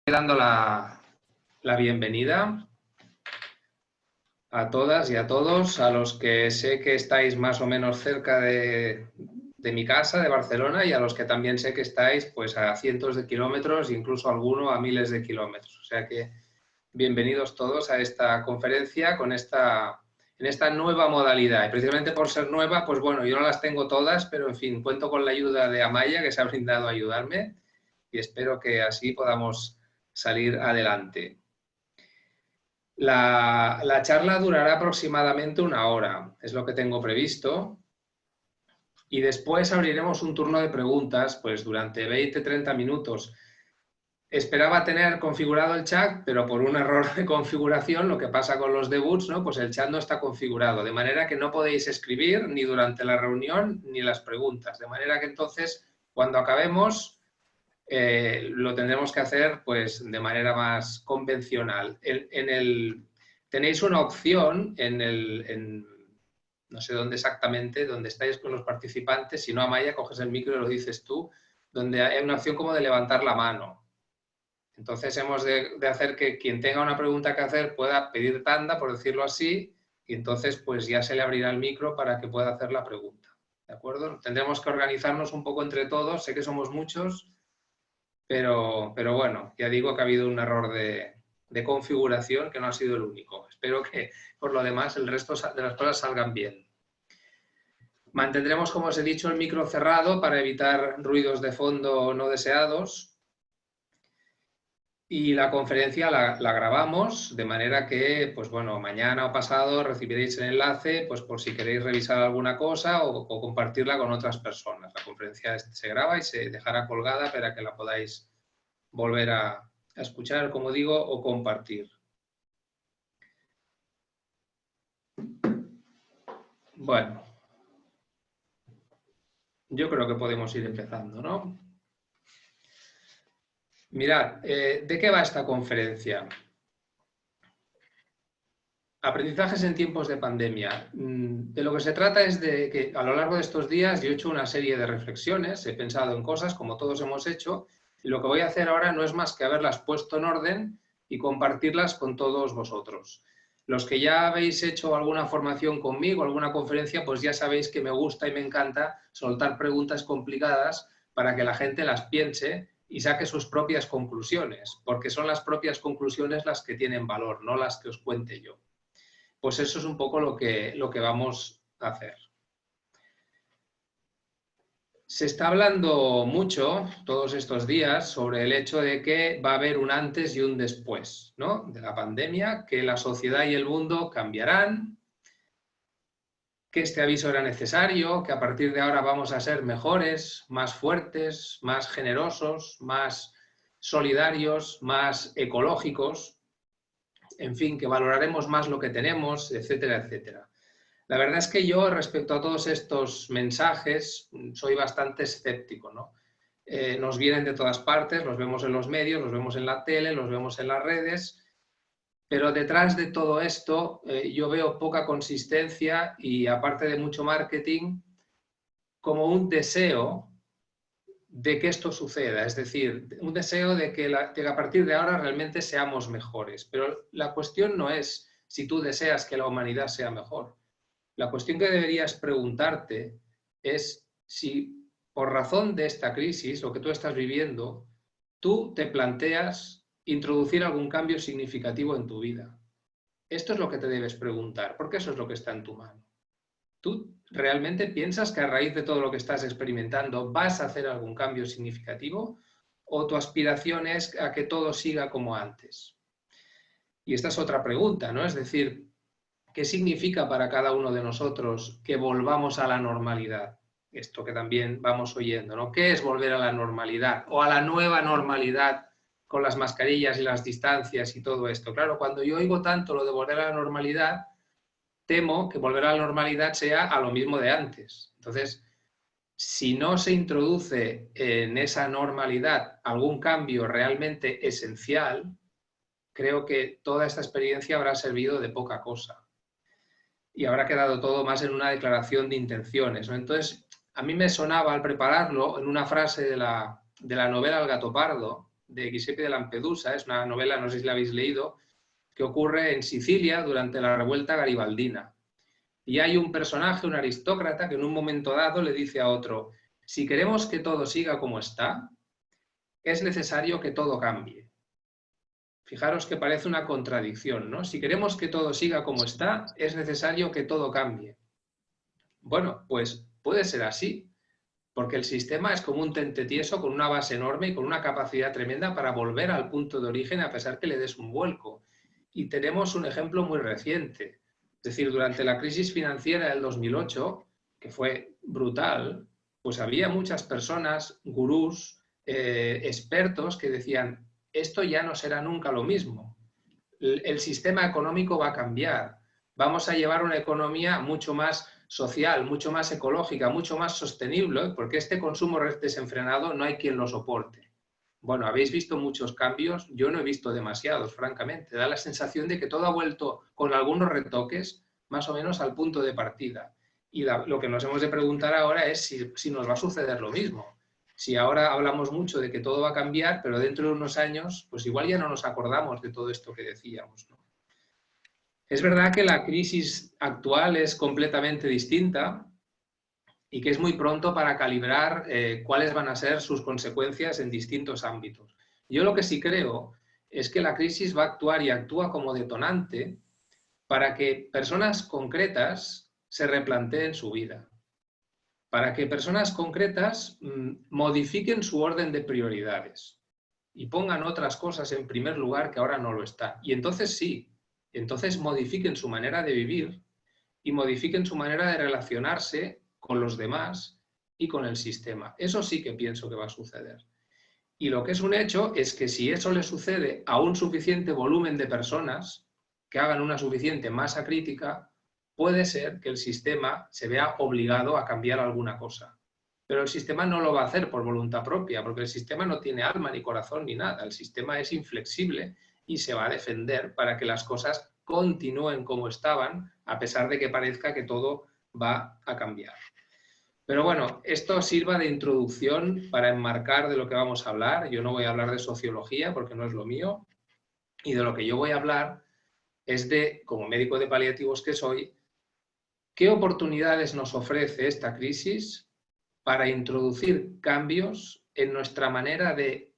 Dando la bienvenida a todas y a todos, a los que sé que estáis más o menos cerca de mi casa, de Barcelona, y a los que también sé que estáis pues a cientos de kilómetros, incluso alguno a miles de kilómetros. O sea que bienvenidos todos a esta conferencia en esta nueva modalidad. Y precisamente por ser nueva, pues bueno, yo no las tengo todas, pero en fin, cuento con la ayuda de Amaya, que se ha brindado a ayudarme, y espero que así podamos salir adelante. La charla durará aproximadamente 1 hora, es lo que tengo previsto, y después abriremos un turno de preguntas, pues durante 20-30 minutos. Esperaba tener configurado el chat, pero por un error de configuración, lo que pasa con los debuts, ¿no? Pues el chat no está configurado, de manera que no podéis escribir ni durante la reunión ni las preguntas, de manera que entonces, cuando acabemos, lo tendremos que hacer pues de manera más convencional. Tenéis una opción no sé dónde exactamente, donde estáis con los participantes, si no, Amaya, coges el micro y lo dices tú, donde hay una opción como de levantar la mano. Entonces hemos de hacer que quien tenga una pregunta que hacer pueda pedir tanda, por decirlo así, y entonces pues ya se le abrirá el micro para que pueda hacer la pregunta. ¿De acuerdo? Tendremos que organizarnos un poco entre todos, sé que somos muchos, pero bueno, ya digo que ha habido un error de configuración que no ha sido el único. Espero que por lo demás el resto de las cosas salgan bien. Mantendremos, como os he dicho, el micro cerrado para evitar ruidos de fondo no deseados. Y la conferencia la grabamos, de manera que, pues bueno, mañana o pasado recibiréis el enlace, pues por si queréis revisar alguna cosa o compartirla con otras personas. La conferencia se graba y se dejará colgada para que la podáis volver a escuchar, como digo, o compartir. Bueno, yo creo que podemos ir empezando, ¿no? Mirad, ¿de qué va esta conferencia? Aprendizajes en tiempos de pandemia. De lo que se trata es de que a lo largo de estos días yo he hecho una serie de reflexiones, he pensado en cosas como todos hemos hecho, y lo que voy a hacer ahora no es más que haberlas puesto en orden y compartirlas con todos vosotros. Los que ya habéis hecho alguna formación conmigo, alguna conferencia, pues ya sabéis que me gusta y me encanta soltar preguntas complicadas para que la gente las piense y saque sus propias conclusiones, porque son las propias conclusiones las que tienen valor, no las que os cuente yo. Pues eso es un poco lo que vamos a hacer. Se está hablando mucho todos estos días sobre el hecho de que va a haber un antes y un después, ¿no? De la pandemia, que la sociedad y el mundo cambiarán, que este aviso era necesario, que a partir de ahora vamos a ser mejores, más fuertes, más generosos, más solidarios, más ecológicos, en fin, que valoraremos más lo que tenemos, etcétera, etcétera. La verdad es que yo, respecto a todos estos mensajes, soy bastante escéptico, ¿no? Nos vienen de todas partes, los vemos en los medios, los vemos en la tele, los vemos en las redes, pero detrás de todo esto yo veo poca consistencia y, aparte de mucho marketing, como un deseo de que esto suceda, es decir, un deseo de que a partir de ahora realmente seamos mejores. Pero la cuestión no es si tú deseas que la humanidad sea mejor. La cuestión que deberías preguntarte es si, por razón de esta crisis, lo que tú estás viviendo, tú te planteas introducir algún cambio significativo en tu vida. Esto es lo que te debes preguntar, porque eso es lo que está en tu mano. ¿Tú realmente piensas que a raíz de todo lo que estás experimentando vas a hacer algún cambio significativo? ¿O tu aspiración es a que todo siga como antes? Y esta es otra pregunta, ¿no? Es decir, ¿qué significa para cada uno de nosotros que volvamos a la normalidad? Esto que también vamos oyendo, ¿no? ¿Qué es volver a la normalidad o a la nueva normalidad con las mascarillas y las distancias y todo esto? Claro, cuando yo oigo tanto lo de volver a la normalidad, temo que volver a la normalidad sea a lo mismo de antes. Entonces, si no se introduce en esa normalidad algún cambio realmente esencial, creo que toda esta experiencia habrá servido de poca cosa. Y habrá quedado todo más en una declaración de intenciones, ¿no? Entonces, a mí me sonaba al prepararlo en una frase de la novela El gato pardo, de Giuseppe de Lampedusa, es una novela, no sé si la habéis leído, que ocurre en Sicilia durante la revuelta garibaldina. Y hay un personaje, un aristócrata, que en un momento dado le dice a otro: si queremos que todo siga como está, es necesario que todo cambie. Fijaros que parece una contradicción, ¿no? Si queremos que todo siga como está, es necesario que todo cambie. Bueno, pues puede ser así, porque el sistema es como un tente tieso con una base enorme y con una capacidad tremenda para volver al punto de origen a pesar que le des un vuelco. Y tenemos un ejemplo muy reciente. Es decir, durante la crisis financiera del 2008, que fue brutal, pues había muchas personas, gurús, expertos, que decían: esto ya no será nunca lo mismo. El sistema económico va a cambiar. Vamos a llevar una economía mucho más social, mucho más ecológica, mucho más sostenible, porque este consumo desenfrenado no hay quien lo soporte. Bueno, habéis visto muchos cambios, yo no he visto demasiados, francamente. Da la sensación de que todo ha vuelto, con algunos retoques, más o menos al punto de partida. Y lo que nos hemos de preguntar ahora es si nos va a suceder lo mismo. Si ahora hablamos mucho de que todo va a cambiar, pero dentro de unos años, pues igual ya no nos acordamos de todo esto que decíamos, ¿no? Es verdad que la crisis actual es completamente distinta y que es muy pronto para calibrar cuáles van a ser sus consecuencias en distintos ámbitos. Yo lo que sí creo es que la crisis va a actuar y actúa como detonante para que personas concretas se replanteen su vida, para que personas concretas modifiquen su orden de prioridades y pongan otras cosas en primer lugar que ahora no lo están. Y entonces sí, entonces modifiquen su manera de vivir y modifiquen su manera de relacionarse con los demás y con el sistema. Eso sí que pienso que va a suceder. Y lo que es un hecho es que si eso le sucede a un suficiente volumen de personas que hagan una suficiente masa crítica, puede ser que el sistema se vea obligado a cambiar alguna cosa. Pero el sistema no lo va a hacer por voluntad propia, porque el sistema no tiene alma ni corazón ni nada. El sistema es inflexible y se va a defender para que las cosas continúen como estaban, a pesar de que parezca que todo va a cambiar. Pero bueno, esto sirva de introducción para enmarcar de lo que vamos a hablar. Yo no voy a hablar de sociología porque no es lo mío. Y de lo que yo voy a hablar es de, como médico de paliativos que soy, qué oportunidades nos ofrece esta crisis para introducir cambios en nuestra manera de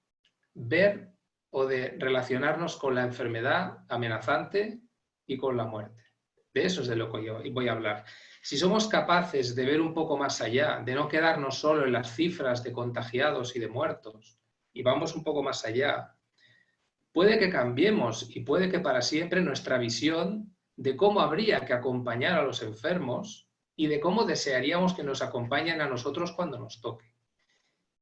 ver o de relacionarnos con la enfermedad amenazante y con la muerte. De eso es de lo que yo voy a hablar. Si somos capaces de ver un poco más allá, de no quedarnos solo en las cifras de contagiados y de muertos, y vamos un poco más allá, puede que cambiemos y puede que para siempre nuestra visión de cómo habría que acompañar a los enfermos y de cómo desearíamos que nos acompañen a nosotros cuando nos toque.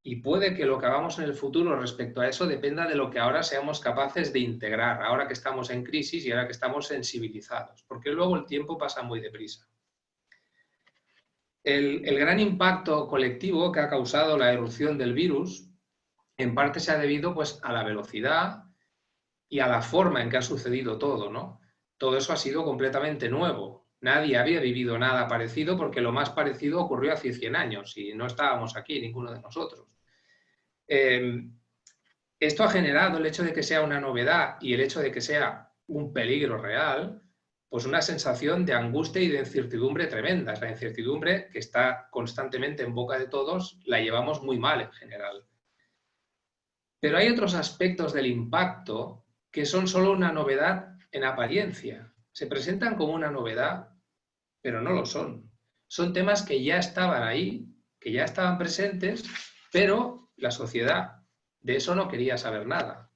Y puede que lo que hagamos en el futuro respecto a eso dependa de lo que ahora seamos capaces de integrar, ahora que estamos en crisis y ahora que estamos sensibilizados, porque luego el tiempo pasa muy deprisa. El gran impacto colectivo que ha causado la erupción del virus, en parte se ha debido pues, a la velocidad y a la forma en que ha sucedido todo, ¿no? Todo eso ha sido completamente nuevo. Nadie había vivido nada parecido porque lo más parecido ocurrió hace 100 años y no estábamos aquí, ninguno de nosotros. Esto ha generado el hecho de que sea una novedad y el hecho de que sea un peligro real, pues una sensación de angustia y de incertidumbre tremenda. La incertidumbre que está constantemente en boca de todos, la llevamos muy mal en general. Pero hay otros aspectos del impacto que son solo una novedad en apariencia. Se presentan como una novedad, pero no lo son. Son temas que ya estaban ahí, que ya estaban presentes, pero la sociedad de eso no quería saber nada.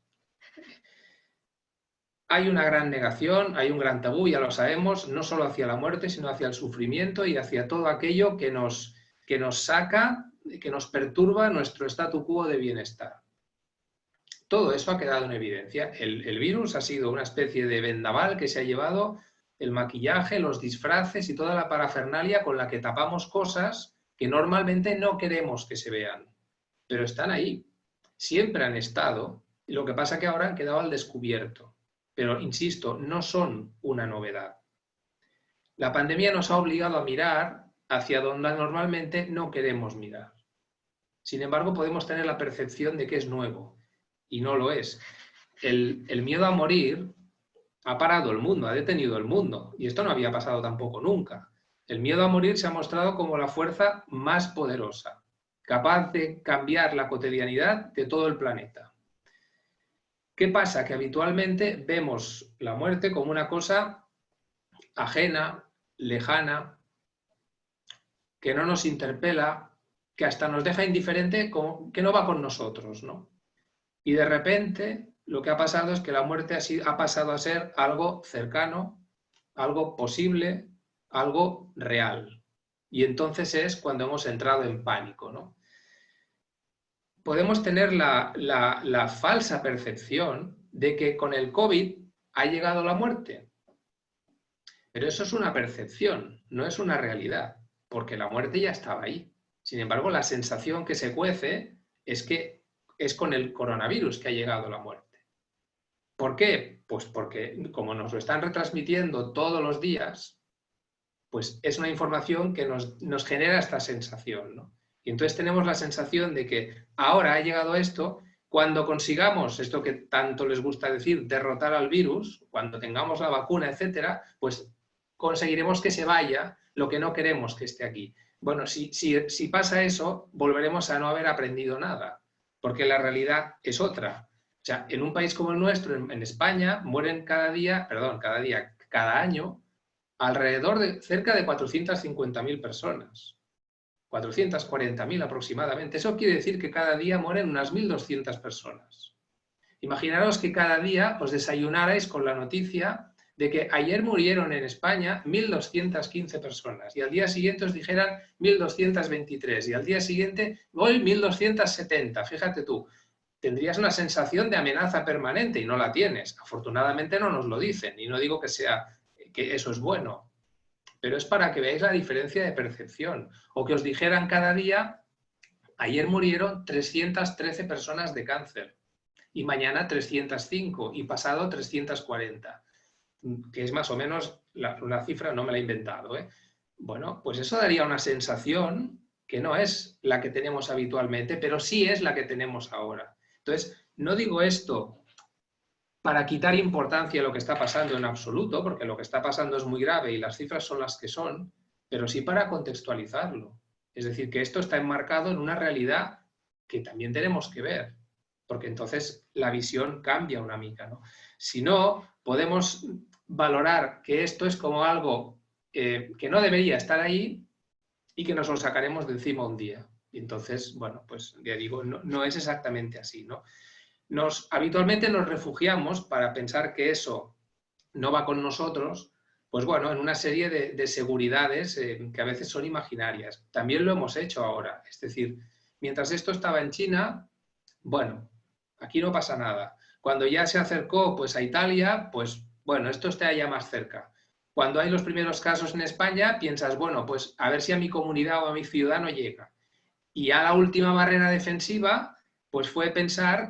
Hay una gran negación, hay un gran tabú, ya lo sabemos, no solo hacia la muerte, sino hacia el sufrimiento y hacia todo aquello que nos saca, que nos perturba nuestro statu quo de bienestar. Todo eso ha quedado en evidencia. El virus ha sido una especie de vendaval que se ha llevado el maquillaje, los disfraces y toda la parafernalia con la que tapamos cosas que normalmente no queremos que se vean, pero están ahí. Siempre han estado, lo que pasa es que ahora han quedado al descubierto. Pero, insisto, no son una novedad. La pandemia nos ha obligado a mirar hacia donde normalmente no queremos mirar. Sin embargo, podemos tener la percepción de que es nuevo. y no lo es. El miedo a morir ha parado el mundo, ha detenido el mundo, y esto no había pasado tampoco nunca. El miedo a morir se ha mostrado como la fuerza más poderosa, capaz de cambiar la cotidianidad de todo el planeta. ¿Qué pasa? Que habitualmente vemos la muerte como una cosa ajena, lejana, que no nos interpela, que hasta nos deja indiferente, que no va con nosotros, ¿no? Y de repente lo que ha pasado es que la muerte ha pasado a ser algo cercano, algo posible, algo real. Y entonces es cuando hemos entrado en pánico, ¿no? Podemos tener la falsa percepción de que con el COVID ha llegado la muerte. Pero eso es una percepción, no es una realidad, porque la muerte ya estaba ahí. Sin embargo, la sensación que se cuece es que es con el coronavirus que ha llegado la muerte. ¿Por qué? Pues porque como nos lo están retransmitiendo todos los días, pues es una información que nos genera esta sensación, ¿no? Y entonces tenemos la sensación de que ahora ha llegado esto, cuando consigamos esto que tanto les gusta decir, derrotar al virus, cuando tengamos la vacuna, etcétera, pues conseguiremos que se vaya lo que no queremos que esté aquí. Bueno, si pasa eso, volveremos a no haber aprendido nada, porque la realidad es otra. O sea, en un país como el nuestro, en España, mueren cada año, alrededor de cerca de 450.000 personas. 440.000 aproximadamente. Eso quiere decir que cada día mueren unas 1.200 personas. Imaginaros que cada día os desayunarais con la noticia de que ayer murieron en España 1.215 personas y al día siguiente os dijeran 1.223 y al día siguiente hoy 1.270. Fíjate tú, tendrías una sensación de amenaza permanente y no la tienes. Afortunadamente no nos lo dicen y no digo que eso es bueno, pero es para que veáis la diferencia de percepción. O que os dijeran cada día, ayer murieron 313 personas de cáncer y mañana 305 y pasado 340, que es más o menos una cifra, no me la he inventado, ¿eh? Bueno, pues eso daría una sensación que no es la que tenemos habitualmente, pero sí es la que tenemos ahora. Entonces, no digo esto para quitar importancia a lo que está pasando en absoluto, porque lo que está pasando es muy grave y las cifras son las que son, pero sí para contextualizarlo. Es decir, que esto está enmarcado en una realidad que también tenemos que ver, porque entonces la visión cambia una mica, ¿no? Si no, podemos valorar que esto es como algo que no debería estar ahí y que nos lo sacaremos de encima un día. Y entonces, bueno, pues ya digo, no es exactamente así, ¿no? Habitualmente nos refugiamos para pensar que eso no va con nosotros, pues bueno, en una serie de seguridades que a veces son imaginarias. También lo hemos hecho ahora. Es decir, mientras esto estaba en China, bueno, aquí no pasa nada. Cuando ya se acercó pues, a Italia, pues bueno, esto está ya más cerca. Cuando hay los primeros casos en España, piensas, bueno, pues a ver si a mi comunidad o a mi ciudad no llega. Y a la última barrera defensiva, pues fue pensar,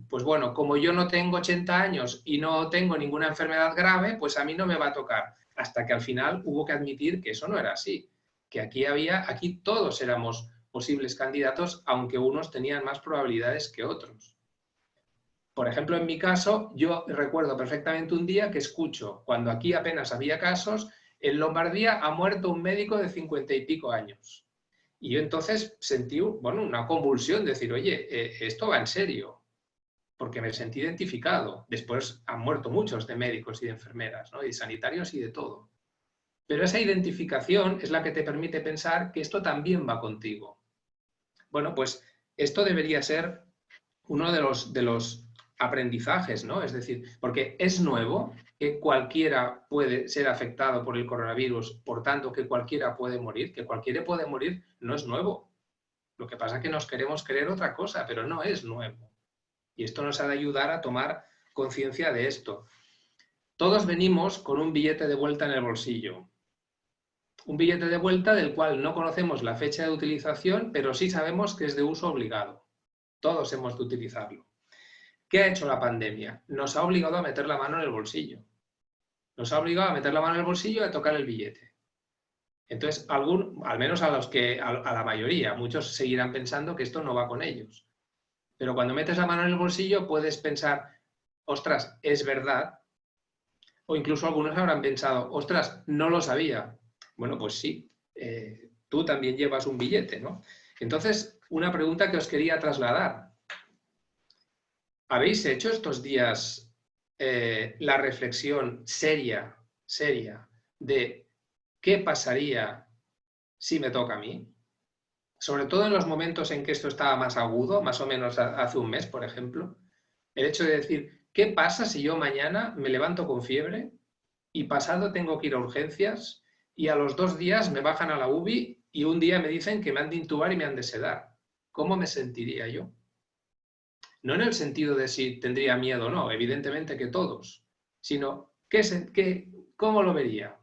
pues bueno, como yo no tengo 80 años y no tengo ninguna enfermedad grave, pues a mí no me va a tocar. Hasta que al final hubo que admitir que eso no era así, que aquí todos éramos posibles candidatos, aunque unos tenían más probabilidades que otros. Por ejemplo, en mi caso, yo recuerdo perfectamente un día que escucho, cuando aquí apenas había casos, en Lombardía ha muerto un médico de 50 y pico años. Y yo entonces sentí, bueno, una convulsión, decir, oye, esto va en serio, porque me sentí identificado. Después han muerto muchos de médicos y de enfermeras, ¿no? Y de sanitarios y de todo. Pero esa identificación es la que te permite pensar que esto también va contigo. Bueno, pues esto debería ser uno de los aprendizajes, ¿no? Es decir, porque es nuevo que cualquiera puede ser afectado por el coronavirus, por tanto que cualquiera puede morir, no es nuevo. Lo que pasa es que nos queremos creer otra cosa, pero no es nuevo. Y esto nos ha de ayudar a tomar conciencia de esto. Todos venimos con un billete de vuelta en el bolsillo. Un billete de vuelta del cual no conocemos la fecha de utilización, pero sí sabemos que es de uso obligado. Todos hemos de utilizarlo. ¿Qué ha hecho la pandemia? Nos ha obligado a meter la mano en el bolsillo. Nos ha obligado a meter la mano en el bolsillo y a tocar el billete. Entonces, al menos a la mayoría, muchos seguirán pensando que esto no va con ellos. Pero cuando metes la mano en el bolsillo puedes pensar, ostras, es verdad. O incluso algunos habrán pensado, ostras, no lo sabía. Bueno, pues sí, tú también llevas un billete, ¿no? Entonces, una pregunta que os quería trasladar. ¿Habéis hecho estos días la reflexión seria de qué pasaría si me toca a mí? Sobre todo en los momentos en que esto estaba más agudo, más o menos hace un mes, por ejemplo. El hecho de decir, ¿qué pasa si yo mañana me levanto con fiebre y pasado tengo que ir a urgencias y a los 2 días me bajan a la UBI y un día me dicen que me han de intubar y me han de sedar? ¿Cómo me sentiría yo? No en el sentido de si tendría miedo o no, evidentemente que todos, sino ¿cómo lo vería?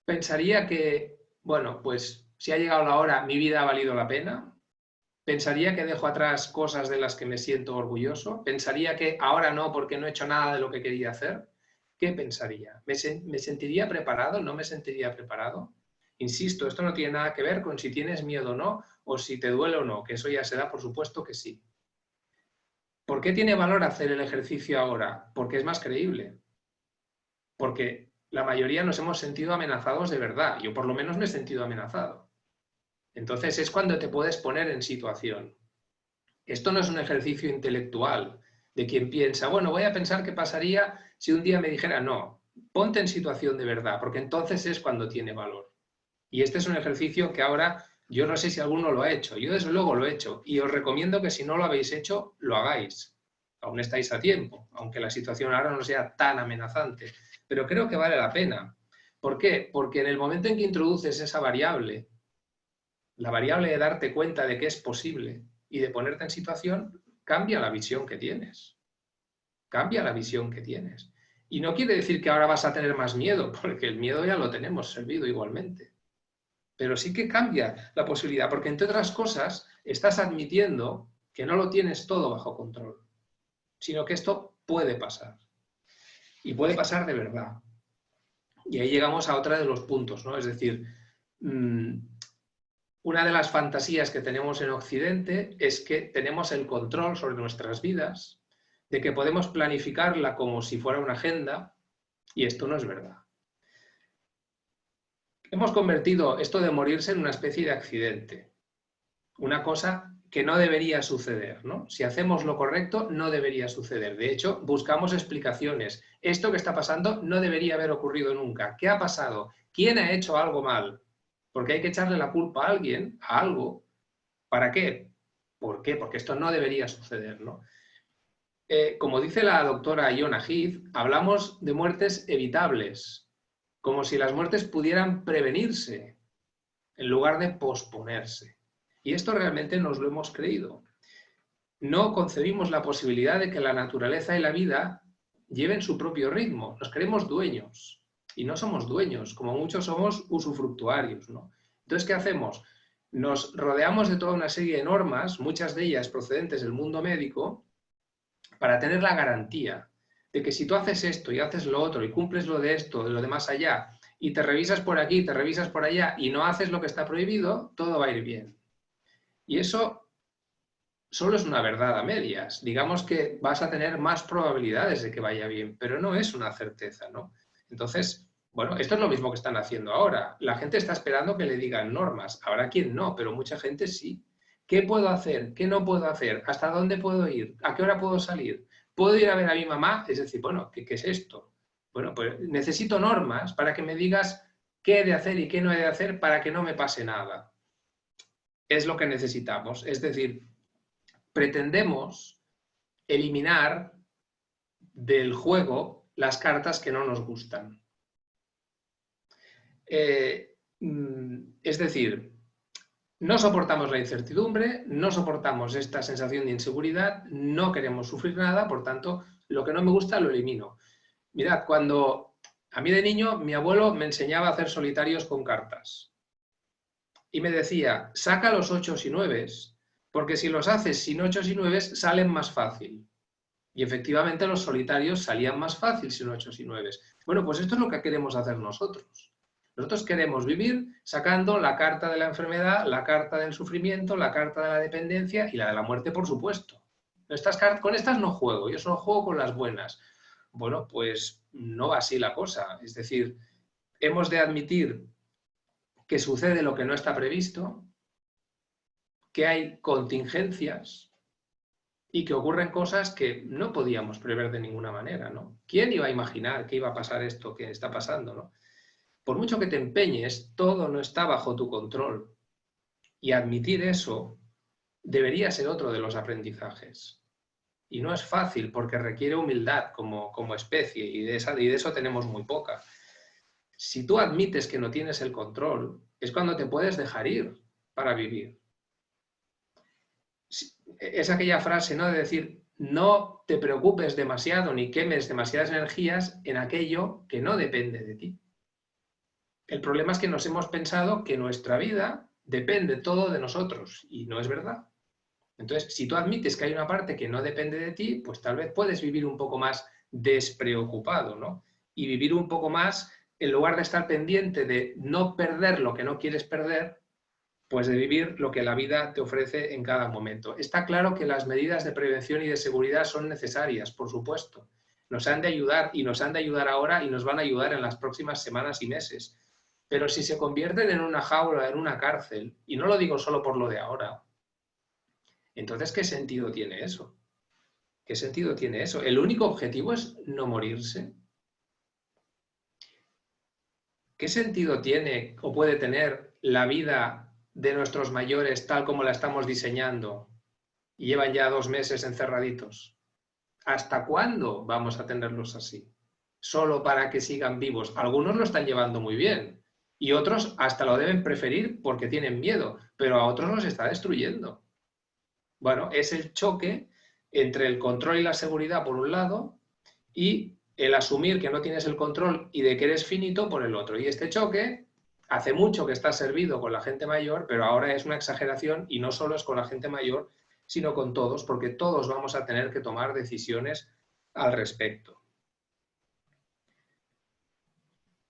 Pensaría que, bueno, pues si ha llegado la hora, mi vida ha valido la pena. Pensaría que dejo atrás cosas de las que me siento orgulloso. Pensaría que ahora no, porque no he hecho nada de lo que quería hacer. ¿Qué pensaría? ¿Me sentiría preparado? ¿No me sentiría preparado? Insisto, esto no tiene nada que ver con si tienes miedo o no, o si te duele o no, que eso ya se da, por supuesto que sí. ¿Por qué tiene valor hacer el ejercicio ahora? Porque es más creíble. Porque la mayoría nos hemos sentido amenazados de verdad. Yo por lo menos me he sentido amenazado. Entonces es cuando te puedes poner en situación. Esto no es un ejercicio intelectual de quien piensa, bueno, voy a pensar qué pasaría si un día me dijera, no, ponte en situación de verdad, porque entonces es cuando tiene valor. Y este es un ejercicio que ahora, yo no sé si alguno lo ha hecho, yo desde luego lo he hecho, y os recomiendo que si no lo habéis hecho, lo hagáis. Aún estáis a tiempo, aunque la situación ahora no sea tan amenazante, pero creo que vale la pena. ¿Por qué? Porque en el momento en que introduces esa variable, la variable de darte cuenta de que es posible y de ponerte en situación, cambia la visión que tienes. Cambia la visión que tienes. Y no quiere decir que ahora vas a tener más miedo, porque el miedo ya lo tenemos servido igualmente. Pero sí que cambia la posibilidad, porque entre otras cosas estás admitiendo que no lo tienes todo bajo control, sino que esto puede pasar. Y puede pasar de verdad. Y ahí llegamos a otra de los puntos, ¿no? Es decir, una de las fantasías que tenemos en Occidente es que tenemos el control sobre nuestras vidas, de que podemos planificarla como si fuera una agenda, y esto no es verdad. Hemos convertido esto de morirse en una especie de accidente, una cosa que no debería suceder, ¿no? Si hacemos lo correcto, no debería suceder. De hecho, buscamos explicaciones. Esto que está pasando no debería haber ocurrido nunca. ¿Qué ha pasado? ¿Quién ha hecho algo mal? Porque hay que echarle la culpa a alguien, a algo. ¿Para qué? ¿Por qué? Porque esto no debería suceder, ¿no? Como dice la doctora Iona Heath, hablamos de muertes evitables, como si las muertes pudieran prevenirse en lugar de posponerse. Y esto realmente nos lo hemos creído. No concebimos la posibilidad de que la naturaleza y la vida lleven su propio ritmo. Nos creemos dueños y no somos dueños, como muchos somos usufructuarios, ¿no? Entonces, ¿qué hacemos? Nos rodeamos de toda una serie de normas, muchas de ellas procedentes del mundo médico, para tener la garantía de que si tú haces esto y haces lo otro y cumples lo de esto, de lo de más allá, y te revisas por aquí, te revisas por allá y no haces lo que está prohibido, todo va a ir bien. Y eso solo es una verdad a medias. Digamos que vas a tener más probabilidades de que vaya bien, pero no es una certeza, ¿no? Entonces, bueno, esto es lo mismo que están haciendo ahora. La gente está esperando que le digan normas. Habrá quien no, pero mucha gente sí. ¿Qué puedo hacer? ¿Qué no puedo hacer? ¿Hasta dónde puedo ir? ¿A qué hora puedo salir? ¿Puedo ir a ver a mi mamá? Es decir, bueno, ¿qué es esto? Bueno, pues necesito normas para que me digas qué he de hacer y qué no he de hacer para que no me pase nada. Es lo que necesitamos. Es decir, pretendemos eliminar del juego las cartas que no nos gustan. Es decir, no soportamos la incertidumbre, no soportamos esta sensación de inseguridad, no queremos sufrir nada, por tanto, lo que no me gusta lo elimino. Mirad, cuando a mí de niño mi abuelo me enseñaba a hacer solitarios con cartas y me decía, saca los 8 y 9, porque si los haces sin 8 y 9 salen más fácil. Y efectivamente los solitarios salían más fácil sin 8 y 9. Bueno, pues esto es lo que queremos hacer nosotros. Nosotros queremos vivir sacando la carta de la enfermedad, la carta del sufrimiento, la carta de la dependencia y la de la muerte, por supuesto. Con estas no juego, yo solo juego con las buenas. Bueno, pues no va así la cosa. Es decir, hemos de admitir que sucede lo que no está previsto, que hay contingencias y que ocurren cosas que no podíamos prever de ninguna manera, ¿no? ¿Quién iba a imaginar que iba a pasar esto que está pasando, ¿no? Por mucho que te empeñes, todo no está bajo tu control. Y admitir eso debería ser otro de los aprendizajes. Y no es fácil porque requiere humildad como especie y de eso tenemos muy poca. Si tú admites que no tienes el control, es cuando te puedes dejar ir para vivir. Es aquella frase, ¿no?, de decir, no te preocupes demasiado ni quemes demasiadas energías en aquello que no depende de ti. El problema es que nos hemos pensado que nuestra vida depende todo de nosotros y no es verdad. Entonces, si tú admites que hay una parte que no depende de ti, pues tal vez puedes vivir un poco más despreocupado, ¿no? Y vivir un poco más, en lugar de estar pendiente de no perder lo que no quieres perder, pues de vivir lo que la vida te ofrece en cada momento. Está claro que las medidas de prevención y de seguridad son necesarias, por supuesto. Nos han de ayudar y nos han de ayudar ahora y nos van a ayudar en las próximas semanas y meses. Pero si se convierten en una jaula, en una cárcel, y no lo digo solo por lo de ahora, entonces, ¿qué sentido tiene eso? ¿Qué sentido tiene eso? ¿El único objetivo es no morirse? ¿Qué sentido tiene o puede tener la vida de nuestros mayores tal como la estamos diseñando y llevan ya 2 meses encerraditos? ¿Hasta cuándo vamos a tenerlos así? Solo para que sigan vivos. Algunos lo están llevando muy bien y otros hasta lo deben preferir porque tienen miedo, pero a otros los está destruyendo. Bueno, es el choque entre el control y la seguridad por un lado y el asumir que no tienes el control y de que eres finito por el otro. Y este choque hace mucho que está servido con la gente mayor, pero ahora es una exageración y no solo es con la gente mayor, sino con todos, porque todos vamos a tener que tomar decisiones al respecto.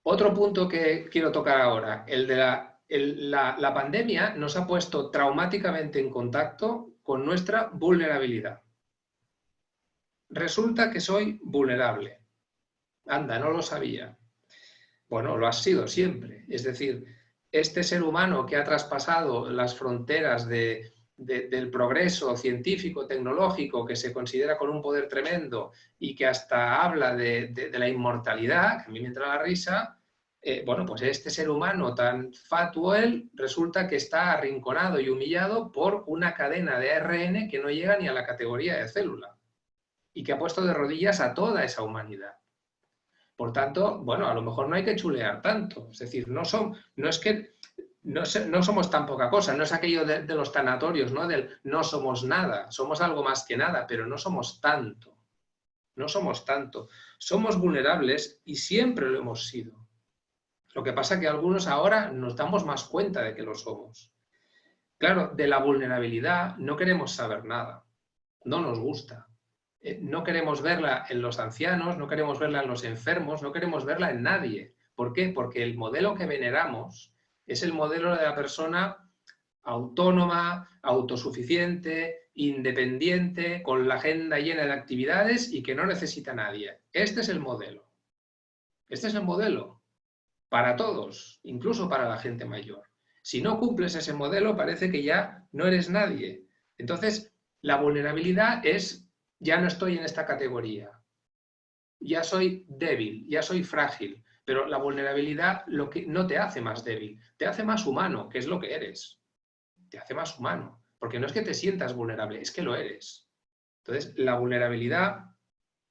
Otro punto que quiero tocar ahora, el de la pandemia nos ha puesto traumáticamente en contacto con nuestra vulnerabilidad. Resulta que soy vulnerable. Anda, no lo sabía. Bueno, lo has sido siempre. Es decir, este ser humano que ha traspasado las fronteras del progreso científico, tecnológico, que se considera con un poder tremendo y que hasta habla de la inmortalidad, que a mí me entra la risa, bueno, pues este ser humano tan fatuo él resulta que está arrinconado y humillado por una cadena de ARN que no llega ni a la categoría de célula y que ha puesto de rodillas a toda esa humanidad. Por tanto, bueno, a lo mejor no hay que chulear tanto. Es decir, no somos tan poca cosa, no es aquello de los tanatorios, ¿no? Del no somos nada, somos algo más que nada, pero no somos tanto. No somos tanto. Somos vulnerables y siempre lo hemos sido. Lo que pasa es que algunos ahora nos damos más cuenta de que lo somos. Claro, de la vulnerabilidad no queremos saber nada, no nos gusta. No queremos verla en los ancianos, no queremos verla en los enfermos, no queremos verla en nadie. ¿Por qué? Porque el modelo que veneramos es el modelo de la persona autónoma, autosuficiente, independiente, con la agenda llena de actividades y que no necesita a nadie. Este es el modelo. Este es el modelo para todos, incluso para la gente mayor. Si no cumples ese modelo, parece que ya no eres nadie. Entonces, la vulnerabilidad es: ya no estoy en esta categoría, ya soy débil, ya soy frágil, pero la vulnerabilidad lo que no te hace más débil, te hace más humano, que es lo que eres. Te hace más humano, porque no es que te sientas vulnerable, es que lo eres. Entonces, la vulnerabilidad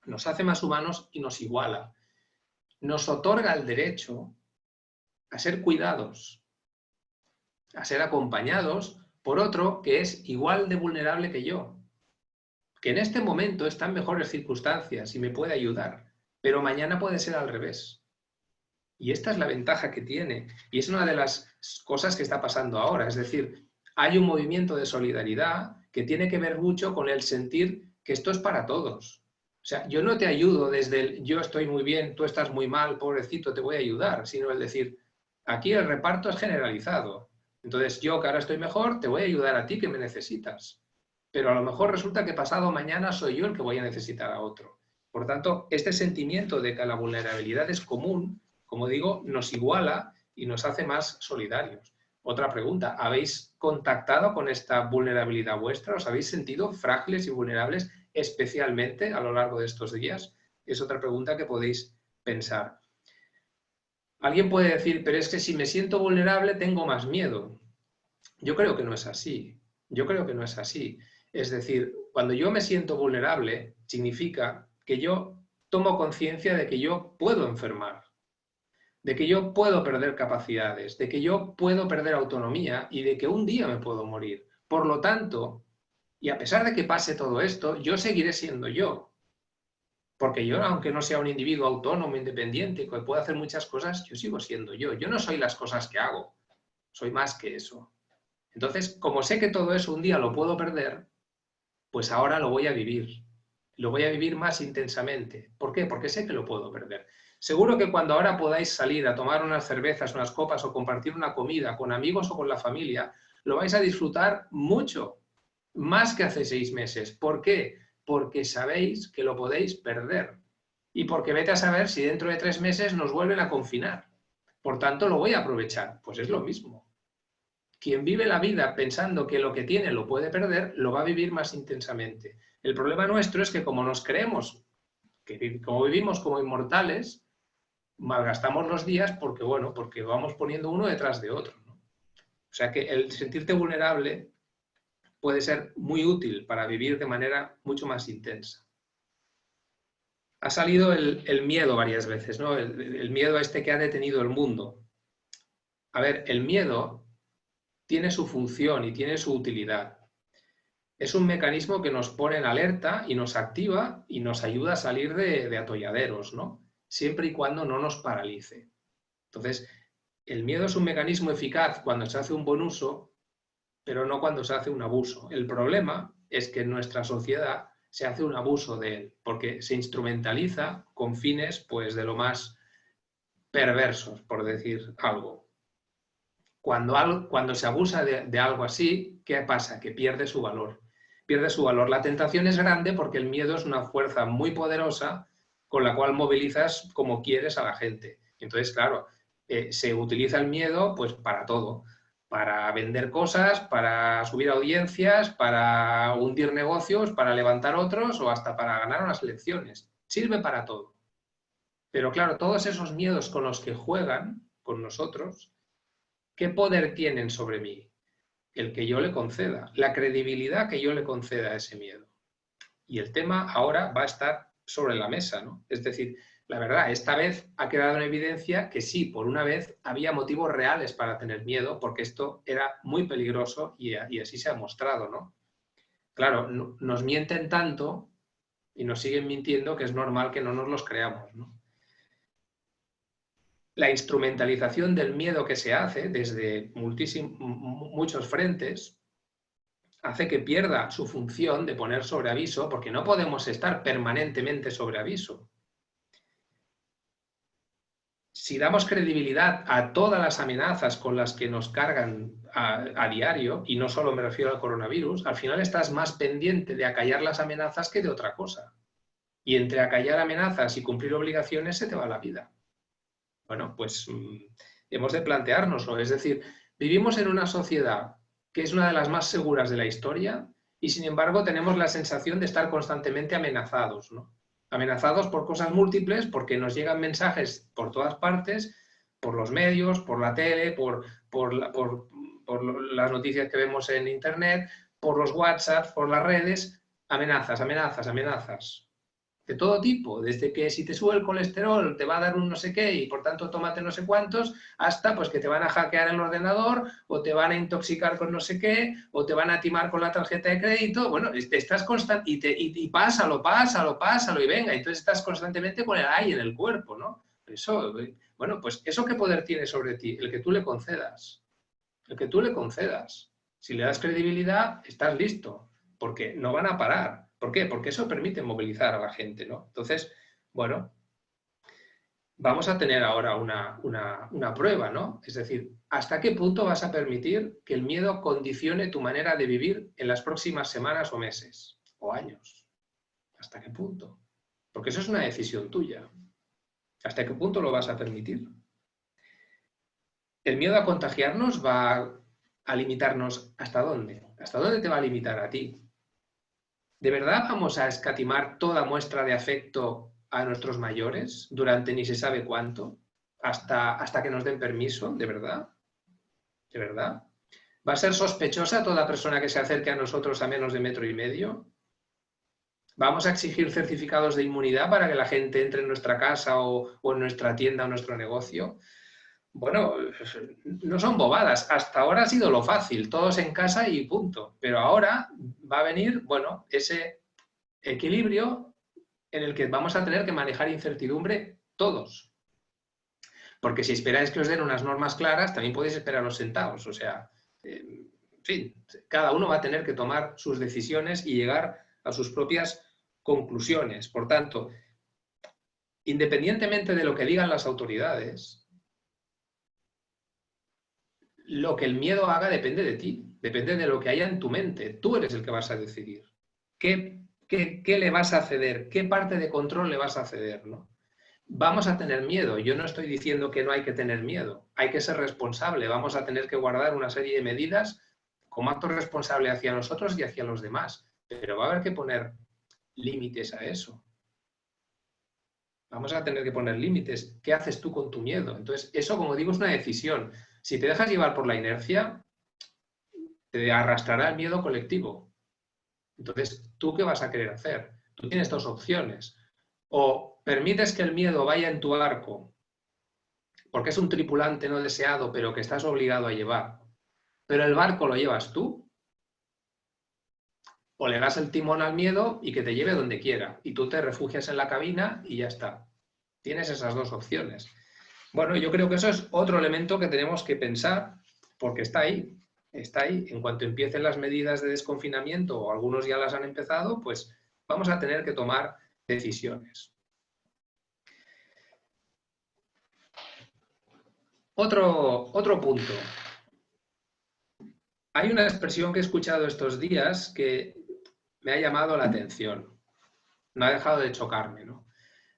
nos hace más humanos y nos iguala. Nos otorga el derecho a ser cuidados, a ser acompañados por otro que es igual de vulnerable que yo, que en este momento está en mejores circunstancias y me puede ayudar, pero mañana puede ser al revés. Y esta es la ventaja que tiene, y es una de las cosas que está pasando ahora. Es decir, hay un movimiento de solidaridad que tiene que ver mucho con el sentir que esto es para todos. O sea, yo no te ayudo desde el yo estoy muy bien, tú estás muy mal, pobrecito, te voy a ayudar, sino el decir, Aquí el reparto es generalizado. Entonces yo, que ahora estoy mejor, te voy a ayudar a ti que me necesitas. Pero a lo mejor resulta que pasado mañana soy yo el que voy a necesitar a otro. Por tanto, este sentimiento de que la vulnerabilidad es común, como digo, nos iguala y nos hace más solidarios. Otra pregunta, ¿habéis contactado con esta vulnerabilidad vuestra? ¿Os habéis sentido frágiles y vulnerables especialmente a lo largo de estos días? Es otra pregunta que podéis pensar. Alguien puede decir, pero es que si me siento vulnerable tengo más miedo. Yo creo que no es así. Yo creo que no es así. Es decir, cuando yo me siento vulnerable, significa que yo tomo conciencia de que yo puedo enfermar, de que yo puedo perder capacidades, de que yo puedo perder autonomía y de que un día me puedo morir. Por lo tanto, y a pesar de que pase todo esto, yo seguiré siendo yo. Porque yo, aunque no sea un individuo autónomo, independiente, que pueda hacer muchas cosas, yo sigo siendo yo. Yo no soy las cosas que hago, soy más que eso. Entonces, como sé que todo eso un día lo puedo perder, pues ahora lo voy a vivir. Lo voy a vivir más intensamente. ¿Por qué? Porque sé que lo puedo perder. Seguro que cuando ahora podáis salir a tomar unas cervezas, unas copas o compartir una comida con amigos o con la familia, lo vais a disfrutar mucho, más que hace 6 meses. ¿Por qué? Porque sabéis que lo podéis perder. Y porque vete a saber si dentro de 3 meses nos vuelven a confinar. Por tanto, lo voy a aprovechar. Pues es lo mismo. Quien vive la vida pensando que lo que tiene lo puede perder, lo va a vivir más intensamente. El problema nuestro es que como nos creemos, que como vivimos como inmortales, malgastamos los días porque, bueno, porque vamos poniendo uno detrás de otro, ¿no? O sea que el sentirte vulnerable puede ser muy útil para vivir de manera mucho más intensa. Ha salido el miedo varias veces, ¿no? El miedo a este que ha detenido el mundo. A ver, el miedo tiene su función y tiene su utilidad. Es un mecanismo que nos pone en alerta y nos activa y nos ayuda a salir de atolladeros, ¿no? Siempre y cuando no nos paralice. Entonces, el miedo es un mecanismo eficaz cuando se hace un buen uso, pero no cuando se hace un abuso. El problema es que en nuestra sociedad se hace un abuso de él, porque se instrumentaliza con fines, pues, de lo más perversos, por decir algo. Cuando se abusa de algo así, ¿qué pasa? Que pierde su valor. Pierde su valor. La tentación es grande porque el miedo es una fuerza muy poderosa con la cual movilizas como quieres a la gente. Entonces, claro, se utiliza el miedo pues para todo, para vender cosas, para subir audiencias, para hundir negocios, para levantar otros o hasta para ganar unas elecciones. Sirve para todo. Pero claro, todos esos miedos con los que juegan con nosotros, ¿qué poder tienen sobre mí? El que yo le conceda, la credibilidad que yo le conceda a ese miedo. Y el tema ahora va a estar sobre la mesa, ¿no? Es decir, la verdad, esta vez ha quedado en evidencia que sí, por una vez había motivos reales para tener miedo, porque esto era muy peligroso y así se ha mostrado, ¿no? Claro, nos mienten tanto y nos siguen mintiendo que es normal que no nos los creamos, ¿no? La instrumentalización del miedo que se hace desde muchos frentes hace que pierda su función de poner sobre aviso, porque no podemos estar permanentemente sobre aviso. Si damos credibilidad a todas las amenazas con las que nos cargan a diario, y no solo me refiero al coronavirus, al final estás más pendiente de acallar las amenazas que de otra cosa. Y entre acallar amenazas y cumplir obligaciones se te va la vida. Bueno, pues hemos de planteárnoslo. Es decir, vivimos en una sociedad que es una de las más seguras de la historia y sin embargo tenemos la sensación de estar constantemente amenazados, ¿no? Amenazados por cosas múltiples, porque nos llegan mensajes por todas partes, por los medios, por la tele, por las noticias que vemos en Internet, por los WhatsApp, por las redes, amenazas, amenazas, amenazas de todo tipo, desde que si te sube el colesterol te va a dar un no sé qué y por tanto tómate no sé cuántos, hasta pues que te van a hackear el ordenador o te van a intoxicar con no sé qué o te van a timar con la tarjeta de crédito. Bueno, estás constante y pásalo y venga, entonces estás constantemente con el aire en el cuerpo, ¿no? Eso, bueno, pues eso qué poder tiene sobre ti, el que tú le concedas, el que tú le concedas. Si le das credibilidad, estás listo, porque no van a parar. ¿Por qué? Porque eso permite movilizar a la gente, ¿no? Entonces, bueno, vamos a tener ahora una prueba, ¿no? Es decir, ¿hasta qué punto vas a permitir que el miedo condicione tu manera de vivir en las próximas semanas o meses o años? ¿Hasta qué punto? Porque eso es una decisión tuya. ¿Hasta qué punto lo vas a permitir? ¿El miedo a contagiarnos va a limitarnos hasta dónde? ¿Hasta dónde te va a limitar a ti? ¿De verdad vamos a escatimar toda muestra de afecto a nuestros mayores durante ni se sabe cuánto? ¿Hasta que nos den permiso? ¿De verdad? ¿De verdad? ¿Va a ser sospechosa toda persona que se acerque a nosotros a menos de 1,5 metros? ¿Vamos a exigir certificados de inmunidad para que la gente entre en nuestra casa o en nuestra tienda o nuestro negocio? Bueno, no son bobadas. Hasta ahora ha sido lo fácil, todos en casa y punto. Pero ahora va a venir, bueno, ese equilibrio en el que vamos a tener que manejar incertidumbre todos. Porque si esperáis que os den unas normas claras, también podéis esperaros sentados. O sea, en fin, cada uno va a tener que tomar sus decisiones y llegar a sus propias conclusiones. Por tanto, independientemente de lo que digan las autoridades, lo que el miedo haga depende de ti, depende de lo que haya en tu mente. Tú eres el que vas a decidir. ¿Qué le vas a ceder? ¿Qué parte de control le vas a ceder, ¿no? Vamos a tener miedo. Yo no estoy diciendo que no hay que tener miedo. Hay que ser responsable. Vamos a tener que guardar una serie de medidas como acto responsable hacia nosotros y hacia los demás. Pero va a haber que poner límites a eso. Vamos a tener que poner límites. ¿Qué haces tú con tu miedo? Entonces, eso, como digo, es una decisión. Si te dejas llevar por la inercia, te arrastrará el miedo colectivo. Entonces, ¿tú qué vas a querer hacer? Tú tienes dos opciones. O permites que el miedo vaya en tu barco, porque es un tripulante no deseado, pero que estás obligado a llevar, pero el barco lo llevas tú, o le das el timón al miedo y que te lleve donde quiera, y tú te refugias en la cabina y ya está. Tienes esas dos opciones. Bueno, yo creo que eso es otro elemento que tenemos que pensar, porque está ahí. Está ahí. En cuanto empiecen las medidas de desconfinamiento, o algunos ya las han empezado, pues vamos a tener que tomar decisiones. Otro punto. Hay una expresión que he escuchado estos días que me ha llamado la atención. No ha dejado de chocarme, ¿no?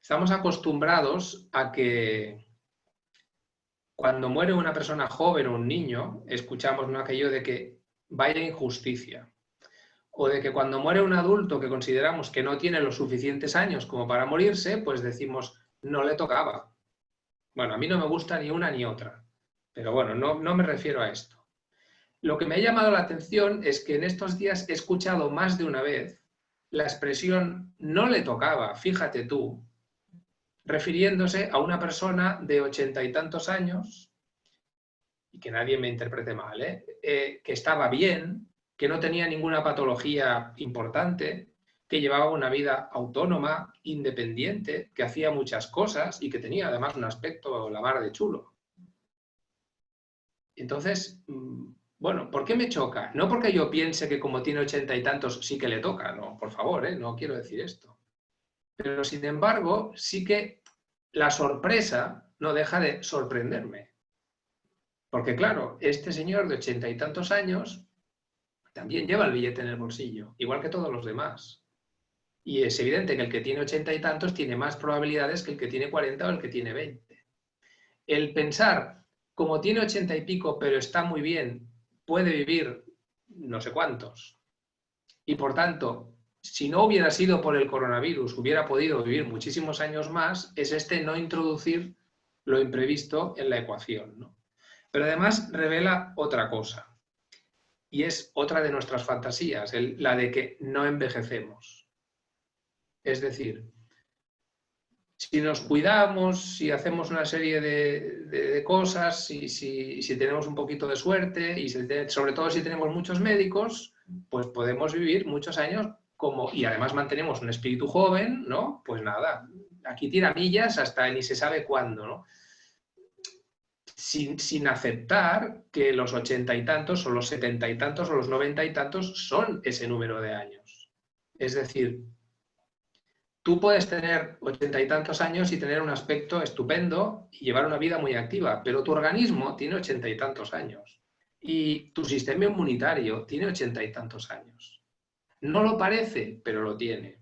Estamos acostumbrados a que cuando muere una persona joven o un niño, escuchamos, ¿no?, aquello de que vaya injusticia. O de que cuando muere un adulto que consideramos que no tiene los suficientes años como para morirse, pues decimos, no le tocaba. Bueno, a mí no me gusta ni una ni otra. Pero bueno, no me refiero a esto. Lo que me ha llamado la atención es que en estos días he escuchado más de una vez la expresión no le tocaba, fíjate tú, refiriéndose a una persona de 80 y tantos años, y que nadie me interprete mal, que estaba bien, que no tenía ninguna patología importante, que llevaba una vida autónoma, independiente, que hacía muchas cosas y que tenía además un aspecto la mar de chulo. Entonces, bueno, ¿por qué me choca? No porque yo piense que como tiene 80 y tantos sí que le toca, no, por favor, no quiero decir esto. Pero sin embargo, sí que la sorpresa no deja de sorprenderme. Porque claro, este señor de 80 y tantos años también lleva el billete en el bolsillo, igual que todos los demás. Y es evidente que el que tiene 80 y tantos tiene más probabilidades que el que tiene 40 o el que tiene 20. El pensar, como tiene 80 y pico, pero está muy bien, puede vivir no sé cuántos. Y por tanto, si no hubiera sido por el coronavirus, hubiera podido vivir muchísimos años más, es no introducir lo imprevisto en la ecuación, ¿no? Pero además revela otra cosa, y es otra de nuestras fantasías, la de que no envejecemos. Es decir, si nos cuidamos, si hacemos una serie de cosas, si tenemos un poquito de suerte y sobre todo si tenemos muchos médicos, pues podemos vivir muchos años y además mantenemos un espíritu joven, ¿no? Pues nada, aquí tira millas hasta ni se sabe cuándo, ¿no? Sin aceptar que los 80 y tantos o los 70 y tantos o los 90 y tantos son ese número de años. Es decir, Tú puedes tener 80 y tantos años y tener un aspecto estupendo y llevar una vida muy activa, pero tu organismo tiene 80 y tantos años y tu sistema inmunitario tiene 80 y tantos años. No lo parece, pero lo tiene.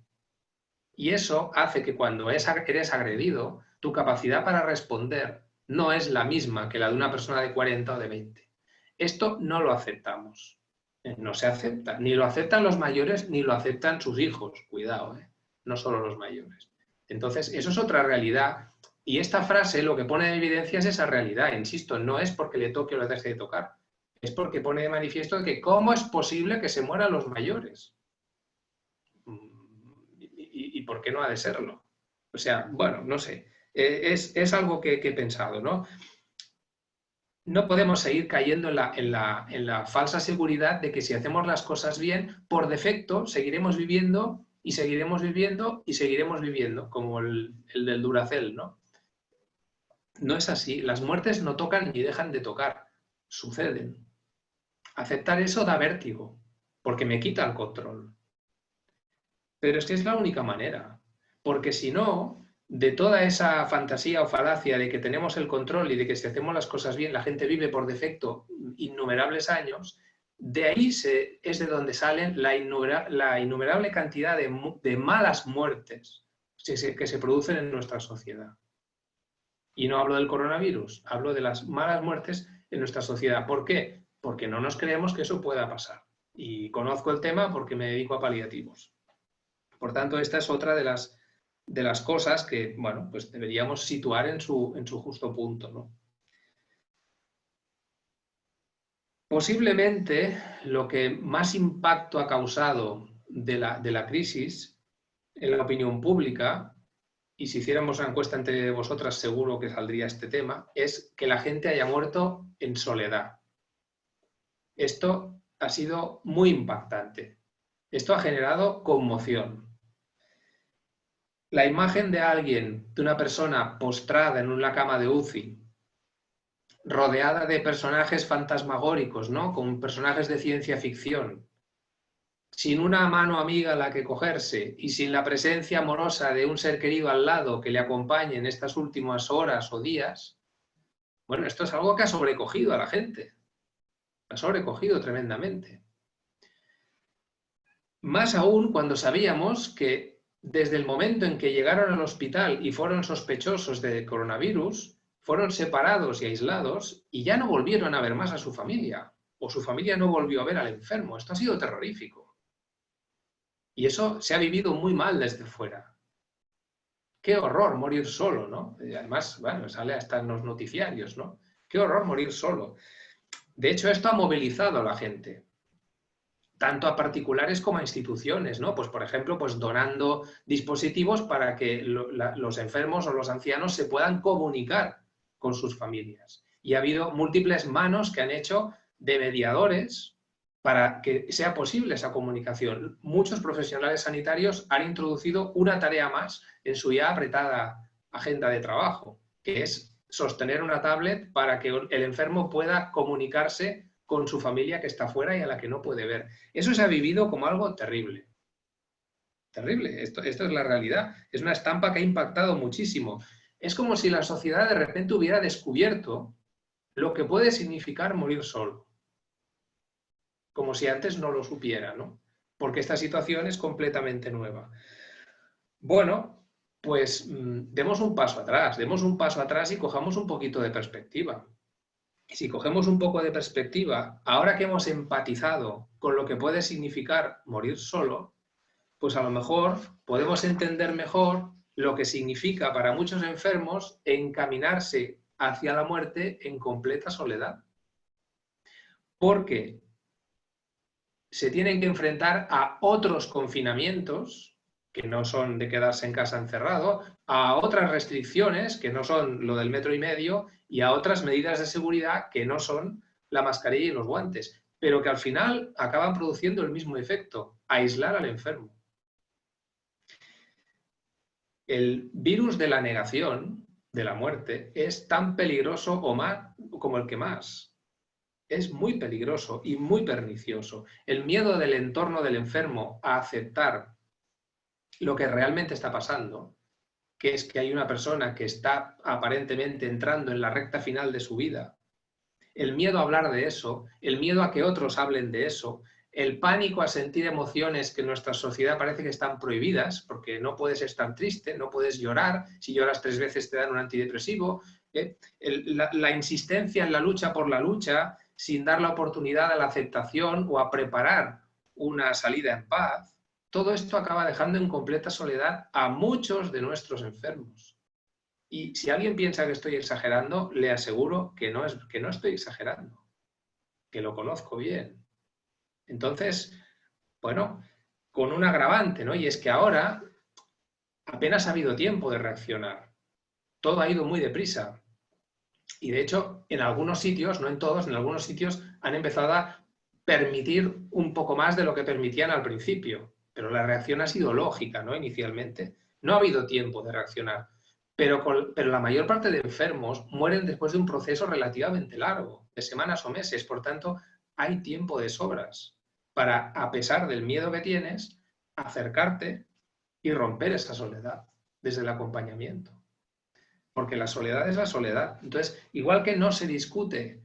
Y eso hace que cuando eres agredido, tu capacidad para responder no es la misma que la de una persona de 40 o de 20. Esto no lo aceptamos. No se acepta. Ni lo aceptan los mayores, ni lo aceptan sus hijos. Cuidado, ¿eh? No solo los mayores. Entonces, eso es otra realidad. Y esta frase lo que pone en evidencia es esa realidad. Insisto, no es porque le toque o le deje de tocar. Es porque pone de manifiesto que cómo es posible que se mueran los mayores. ¿Y por qué no ha de serlo? O sea, bueno, no sé. Es algo que he pensado, ¿no? No podemos seguir cayendo en la falsa seguridad de que si hacemos las cosas bien, por defecto seguiremos viviendo y seguiremos viviendo y seguiremos viviendo, como el del Duracell, ¿no? No es así. Las muertes no tocan ni dejan de tocar. Suceden. Aceptar eso da vértigo, porque me quita el control. Pero es que es la única manera, porque si no, de toda esa fantasía o falacia de que tenemos el control y de que si hacemos las cosas bien la gente vive por defecto innumerables años, de ahí es de donde salen la innumerable cantidad de malas muertes que se producen en nuestra sociedad. Y no hablo del coronavirus, hablo de las malas muertes en nuestra sociedad. ¿Por qué? Porque no nos creemos que eso pueda pasar. Y conozco el tema porque me dedico a paliativos. Por tanto, esta es otra de las cosas que, bueno, pues deberíamos situar en su justo punto, ¿no? Posiblemente lo que más impacto ha causado de la crisis en la opinión pública, y si hiciéramos una encuesta entre vosotras seguro que saldría este tema, es que la gente haya muerto en soledad. Esto ha sido muy impactante. Esto ha generado conmoción. La imagen de alguien, de una persona postrada en una cama de UCI, rodeada de personajes fantasmagóricos, ¿no? Con personajes de ciencia ficción, sin una mano amiga a la que cogerse y sin la presencia amorosa de un ser querido al lado que le acompañe en estas últimas horas o días, bueno, esto es algo que ha sobrecogido a la gente, ha sobrecogido tremendamente. Más aún cuando sabíamos que desde el momento en que llegaron al hospital y fueron sospechosos de coronavirus, fueron separados y aislados y ya no volvieron a ver más a su familia, o su familia no volvió a ver al enfermo. Esto ha sido terrorífico. Y eso se ha vivido muy mal desde fuera. Qué horror morir solo, ¿no? Y además, bueno, sale hasta en los noticiarios, ¿no? Qué horror morir solo. De hecho, esto ha movilizado a la gente, tanto a particulares como a instituciones, ¿no? Pues, por ejemplo, pues donando dispositivos para que los enfermos o los ancianos se puedan comunicar con sus familias. Y ha habido múltiples manos que han hecho de mediadores para que sea posible esa comunicación. Muchos profesionales sanitarios han introducido una tarea más en su ya apretada agenda de trabajo, que es sostener una tablet para que el enfermo pueda comunicarse con su familia que está fuera y a la que no puede ver. Eso se ha vivido como algo terrible. Terrible. Esto es la realidad. Es una estampa que ha impactado muchísimo. Es como si la sociedad de repente hubiera descubierto lo que puede significar morir solo. Como si antes no lo supiera, ¿no? Porque esta situación es completamente nueva. Bueno, pues demos un paso atrás y cojamos un poquito de perspectiva. Si cogemos un poco de perspectiva, ahora que hemos empatizado con lo que puede significar morir solo, pues a lo mejor podemos entender mejor lo que significa para muchos enfermos encaminarse hacia la muerte en completa soledad. Porque se tienen que enfrentar a otros confinamientos, que no son de quedarse en casa encerrado, a otras restricciones, que no son lo del 1,5 metros, y a otras medidas de seguridad, que no son la mascarilla y los guantes, pero que al final acaban produciendo el mismo efecto, aislar al enfermo. El virus de la negación, de la muerte, es tan peligroso o más como el que más. Es muy peligroso y muy pernicioso. El miedo del entorno del enfermo a aceptar lo que realmente está pasando, que es que hay una persona que está aparentemente entrando en la recta final de su vida, el miedo a hablar de eso, el miedo a que otros hablen de eso, el pánico a sentir emociones que en nuestra sociedad parece que están prohibidas, porque no puedes estar triste, no puedes llorar, si lloras 3 veces te dan un antidepresivo, la insistencia en la lucha por la lucha, sin dar la oportunidad a la aceptación o a preparar una salida en paz, todo esto acaba dejando en completa soledad a muchos de nuestros enfermos. Y si alguien piensa que estoy exagerando, le aseguro que no estoy exagerando, que lo conozco bien. Entonces, bueno, con un agravante, ¿no? Y es que ahora apenas ha habido tiempo de reaccionar. Todo ha ido muy deprisa. Y de hecho, en algunos sitios, no en todos, en algunos sitios han empezado a permitir un poco más de lo que permitían al principio. Pero la reacción ha sido lógica, ¿no? Inicialmente. No ha habido tiempo de reaccionar. Pero la mayor parte de enfermos mueren después de un proceso relativamente largo, de semanas o meses. Por tanto, hay tiempo de sobras para, a pesar del miedo que tienes, acercarte y romper esa soledad desde el acompañamiento. Porque la soledad es la soledad. Entonces, igual que no se discute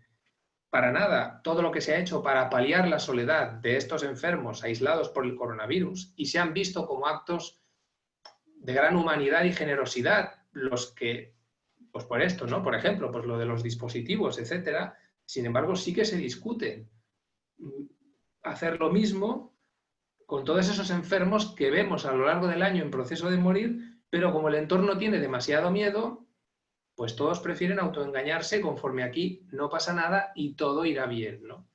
para nada todo lo que se ha hecho para paliar la soledad de estos enfermos aislados por el coronavirus y se han visto como actos de gran humanidad y generosidad los que, pues por esto, ¿no? Por ejemplo, pues lo de los dispositivos, etcétera. Sin embargo, sí que se discute hacer lo mismo con todos esos enfermos que vemos a lo largo del año en proceso de morir, pero como el entorno tiene demasiado miedo, pues todos prefieren autoengañarse conforme aquí no pasa nada y todo irá bien, ¿no?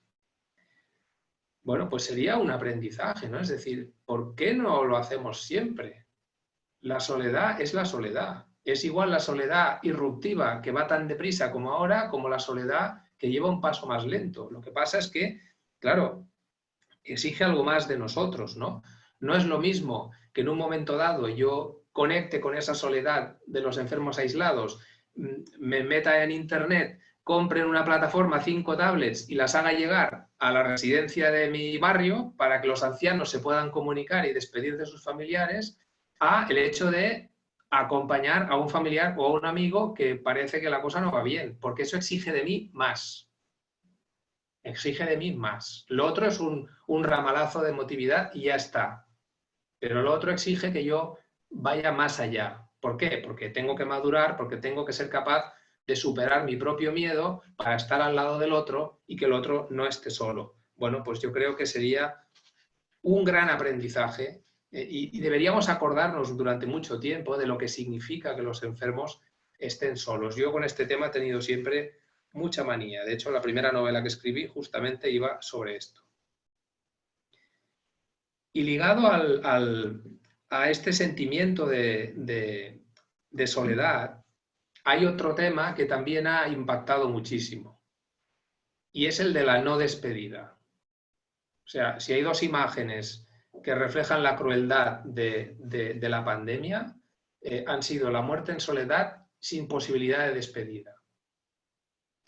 Bueno, pues sería un aprendizaje, ¿no? Es decir, ¿por qué no lo hacemos siempre? La soledad es la soledad. Es igual la soledad irruptiva que va tan deprisa como ahora, como la soledad que lleva un paso más lento. Lo que pasa es que, claro, exige algo más de nosotros, ¿no? No es lo mismo que en un momento dado yo conecte con esa soledad de los enfermos aislados, me meta en internet, compre en una plataforma 5 tablets y las haga llegar a la residencia de mi barrio para que los ancianos se puedan comunicar y despedir de sus familiares, a el hecho de acompañar a un familiar o a un amigo que parece que la cosa no va bien, porque eso exige de mí más. Exige de mí más. Lo otro es un ramalazo de emotividad y ya está. Pero lo otro exige que yo vaya más allá. ¿Por qué? Porque tengo que madurar, porque tengo que ser capaz de superar mi propio miedo para estar al lado del otro y que el otro no esté solo. Bueno, pues yo creo que sería un gran aprendizaje y deberíamos acordarnos durante mucho tiempo de lo que significa que los enfermos estén solos. Yo con este tema he tenido siempre mucha manía. De hecho, la primera novela que escribí justamente iba sobre esto. Y ligado a este sentimiento de soledad, hay otro tema que también ha impactado muchísimo, y es el de la no despedida. O sea, si hay dos imágenes que reflejan la crueldad de la pandemia, han sido la muerte en soledad sin posibilidad de despedida,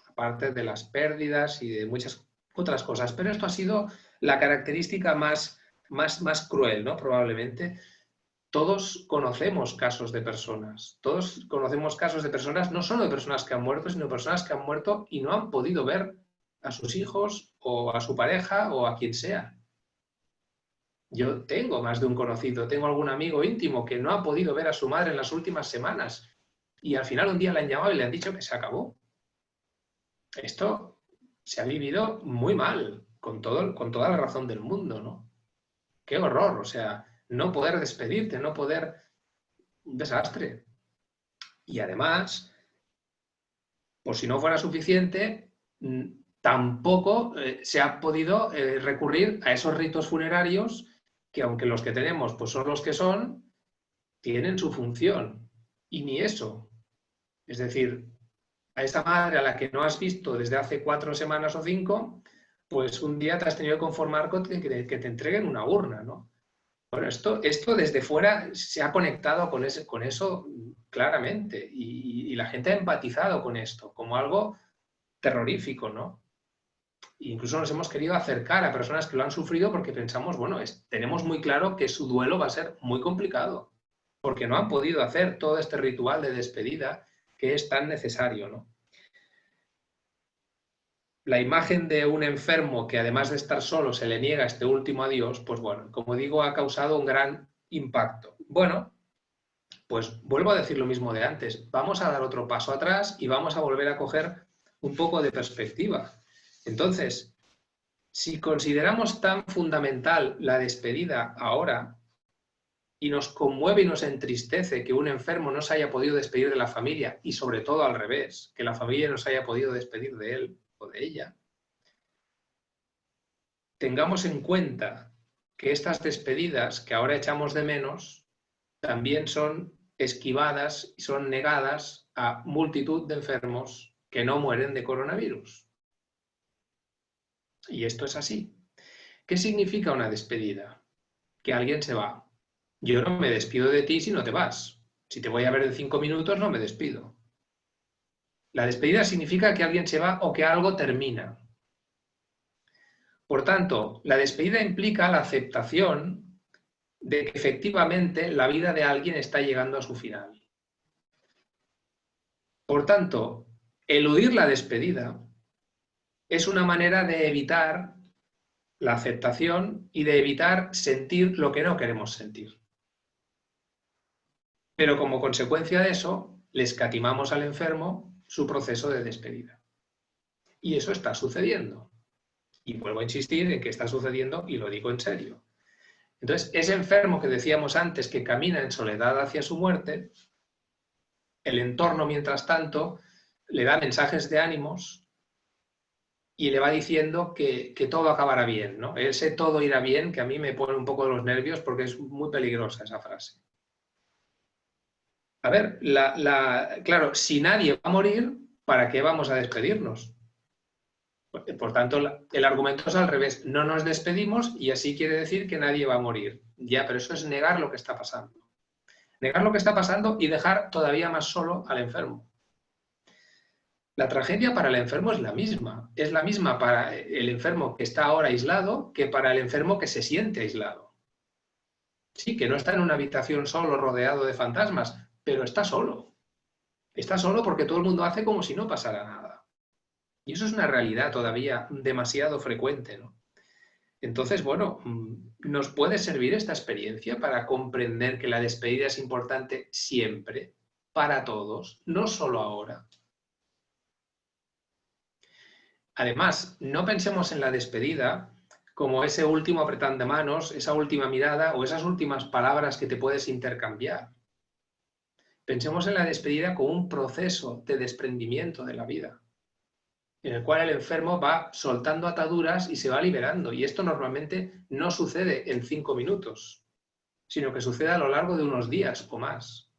aparte de las pérdidas y de muchas otras cosas. Pero esto ha sido la característica más cruel, ¿no? Probablemente. Todos conocemos casos de personas, todos conocemos casos de personas, no solo de personas que han muerto, sino de personas que han muerto y no han podido ver a sus hijos o a su pareja o a quien sea. Yo tengo más de un conocido, tengo algún amigo íntimo que no ha podido ver a su madre en las últimas semanas y al final un día le han llamado y le han dicho que se acabó. Esto se ha vivido muy mal, con toda la razón del mundo, ¿no? Qué horror, o sea, no poder despedirte, no poder... Un desastre. Y además, por si no fuera suficiente, tampoco se ha podido recurrir a esos ritos funerarios que, aunque los que tenemos pues son los que son, tienen su función. Y ni eso. Es decir, a esa madre a la que no has visto desde hace 4 semanas o 5, pues un día te has tenido que conformar con que te entreguen una urna, ¿no? Bueno, esto desde fuera se ha conectado con eso claramente y la gente ha empatizado con esto como algo terrorífico, ¿no? Incluso nos hemos querido acercar a personas que lo han sufrido porque pensamos, bueno, tenemos muy claro que su duelo va a ser muy complicado, porque no han podido hacer todo este ritual de despedida que es tan necesario, ¿no? La imagen de un enfermo que además de estar solo se le niega este último adiós, pues bueno, como digo, ha causado un gran impacto. Bueno, pues vuelvo a decir lo mismo de antes, vamos a dar otro paso atrás y vamos a volver a coger un poco de perspectiva. Entonces, si consideramos tan fundamental la despedida ahora y nos conmueve y nos entristece que un enfermo no se haya podido despedir de la familia y sobre todo al revés, que la familia no se haya podido despedir de él o de ella, tengamos en cuenta que estas despedidas que ahora echamos de menos también son esquivadas y son negadas a multitud de enfermos que no mueren de coronavirus. Y esto es así. ¿Qué significa una despedida? Que alguien se va. Yo no me despido de ti si no te vas. Si te voy a ver en 5 minutos, no me despido. La despedida significa que alguien se va o que algo termina. Por tanto, la despedida implica la aceptación de que efectivamente la vida de alguien está llegando a su final. Por tanto, eludir la despedida es una manera de evitar la aceptación y de evitar sentir lo que no queremos sentir. Pero como consecuencia de eso, le escatimamos al enfermo su proceso de despedida. Y eso está sucediendo. Y vuelvo a insistir en que está sucediendo y lo digo en serio. Entonces, ese enfermo que decíamos antes que camina en soledad hacia su muerte, el entorno, mientras tanto, le da mensajes de ánimos y le va diciendo que todo acabará bien, ¿no? Ese todo irá bien, que a mí me pone un poco de los nervios porque es muy peligrosa esa frase. A ver, claro, si nadie va a morir, ¿para qué vamos a despedirnos? Por tanto, el argumento es al revés. No nos despedimos y así quiere decir que nadie va a morir. Ya, pero eso es negar lo que está pasando. Negar lo que está pasando y dejar todavía más solo al enfermo. La tragedia para el enfermo es la misma. Es la misma para el enfermo que está ahora aislado que para el enfermo que se siente aislado. Sí, que no está en una habitación solo rodeado de fantasmas, pero está solo. Está solo porque todo el mundo hace como si no pasara nada. Y eso es una realidad todavía demasiado frecuente, ¿no? Entonces, bueno, nos puede servir esta experiencia para comprender que la despedida es importante siempre, para todos, no solo ahora. Además, no pensemos en la despedida como ese último apretón de manos, esa última mirada o esas últimas palabras que te puedes intercambiar. Pensemos en la despedida como un proceso de desprendimiento de la vida, en el cual el enfermo va soltando ataduras y se va liberando. Y esto normalmente no sucede en 5 minutos, sino que sucede a lo largo de unos días o más.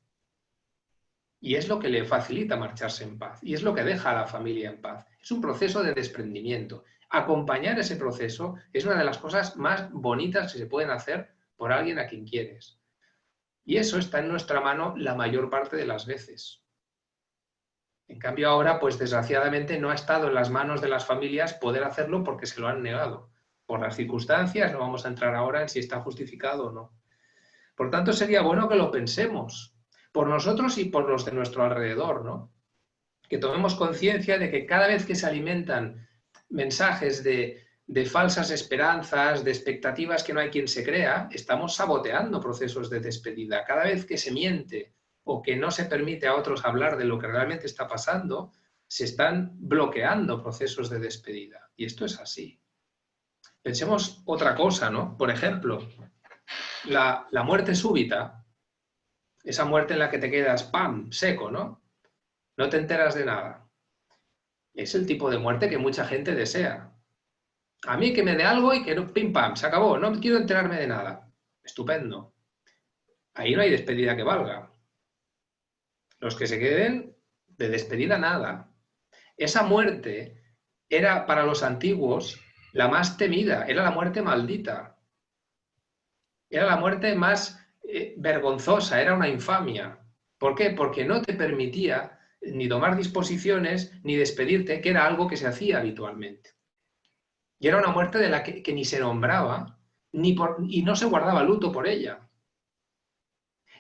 Y es lo que le facilita marcharse en paz, y es lo que deja a la familia en paz. Es un proceso de desprendimiento. Acompañar ese proceso es una de las cosas más bonitas que se pueden hacer por alguien a quien quieres. Y eso está en nuestra mano la mayor parte de las veces. En cambio ahora, pues desgraciadamente no ha estado en las manos de las familias poder hacerlo porque se lo han negado. Por las circunstancias, no vamos a entrar ahora en si está justificado o no. Por tanto, sería bueno que lo pensemos, por nosotros y por los de nuestro alrededor, ¿no? Que tomemos conciencia de que cada vez que se alimentan mensajes de falsas esperanzas, de expectativas que no hay quien se crea, estamos saboteando procesos de despedida. Cada vez que se miente o que no se permite a otros hablar de lo que realmente está pasando, se están bloqueando procesos de despedida. Y esto es así. Pensemos otra cosa, ¿no? Por ejemplo, la muerte súbita, esa muerte en la que te quedas, ¡pam!, seco, ¿no? No te enteras de nada. Es el tipo de muerte que mucha gente desea. A mí que me dé algo y que no, pim, pam, se acabó, no quiero enterarme de nada. Estupendo. Ahí no hay despedida que valga. Los que se queden, de despedida nada. Esa muerte era para los antiguos la más temida, era la muerte maldita. Era la muerte más vergonzosa, era una infamia. ¿Por qué? Porque no te permitía ni tomar disposiciones ni despedirte, que era algo que se hacía habitualmente. Y era una muerte de la que ni se nombraba, y no se guardaba luto por ella.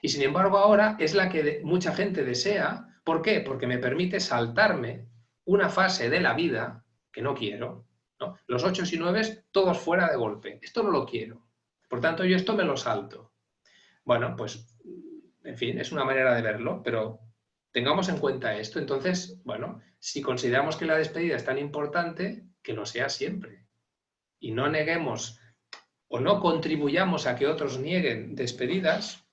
Y sin embargo ahora es la que mucha gente desea. ¿Por qué? Porque me permite saltarme una fase de la vida que no quiero, ¿no? Los 8 y 9 todos fuera de golpe. Esto no lo quiero. Por tanto, yo esto me lo salto. Bueno, pues, en fin, es una manera de verlo, pero tengamos en cuenta esto. Entonces, bueno, si consideramos que la despedida es tan importante, que lo sea siempre. Y no neguemos o no contribuyamos a que otros nieguen despedidas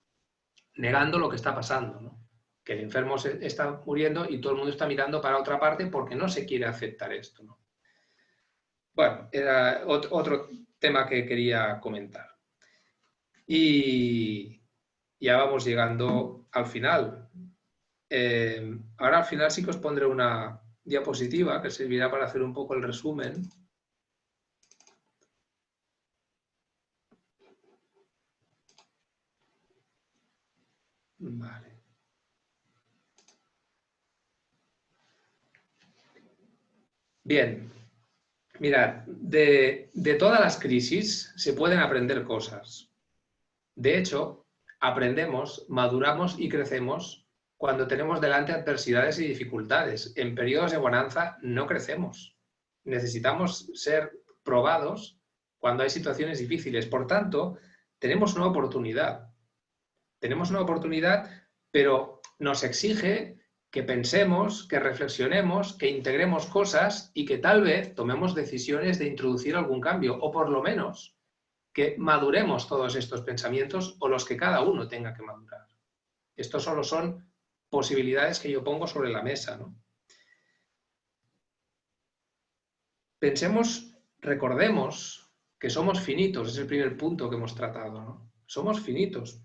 negando lo que está pasando, ¿no? Que el enfermo está muriendo y todo el mundo está mirando para otra parte porque no se quiere aceptar esto, ¿no? Bueno, era otro tema que quería comentar. Y ya vamos llegando al final. Ahora al final sí que os pondré una diapositiva que servirá para hacer un poco el resumen. Vale. Bien, mirad, de todas las crisis se pueden aprender cosas. De hecho, aprendemos, maduramos y crecemos cuando tenemos delante adversidades y dificultades. En periodos de bonanza no crecemos. Necesitamos ser probados cuando hay situaciones difíciles. Por tanto, tenemos una oportunidad. Tenemos una oportunidad, pero nos exige que pensemos, que reflexionemos, que integremos cosas y que tal vez tomemos decisiones de introducir algún cambio, o por lo menos que maduremos todos estos pensamientos o los que cada uno tenga que madurar. Estos solo son posibilidades que yo pongo sobre la mesa, ¿no? Pensemos, recordemos que somos finitos, es el primer punto que hemos tratado, ¿no? Somos finitos.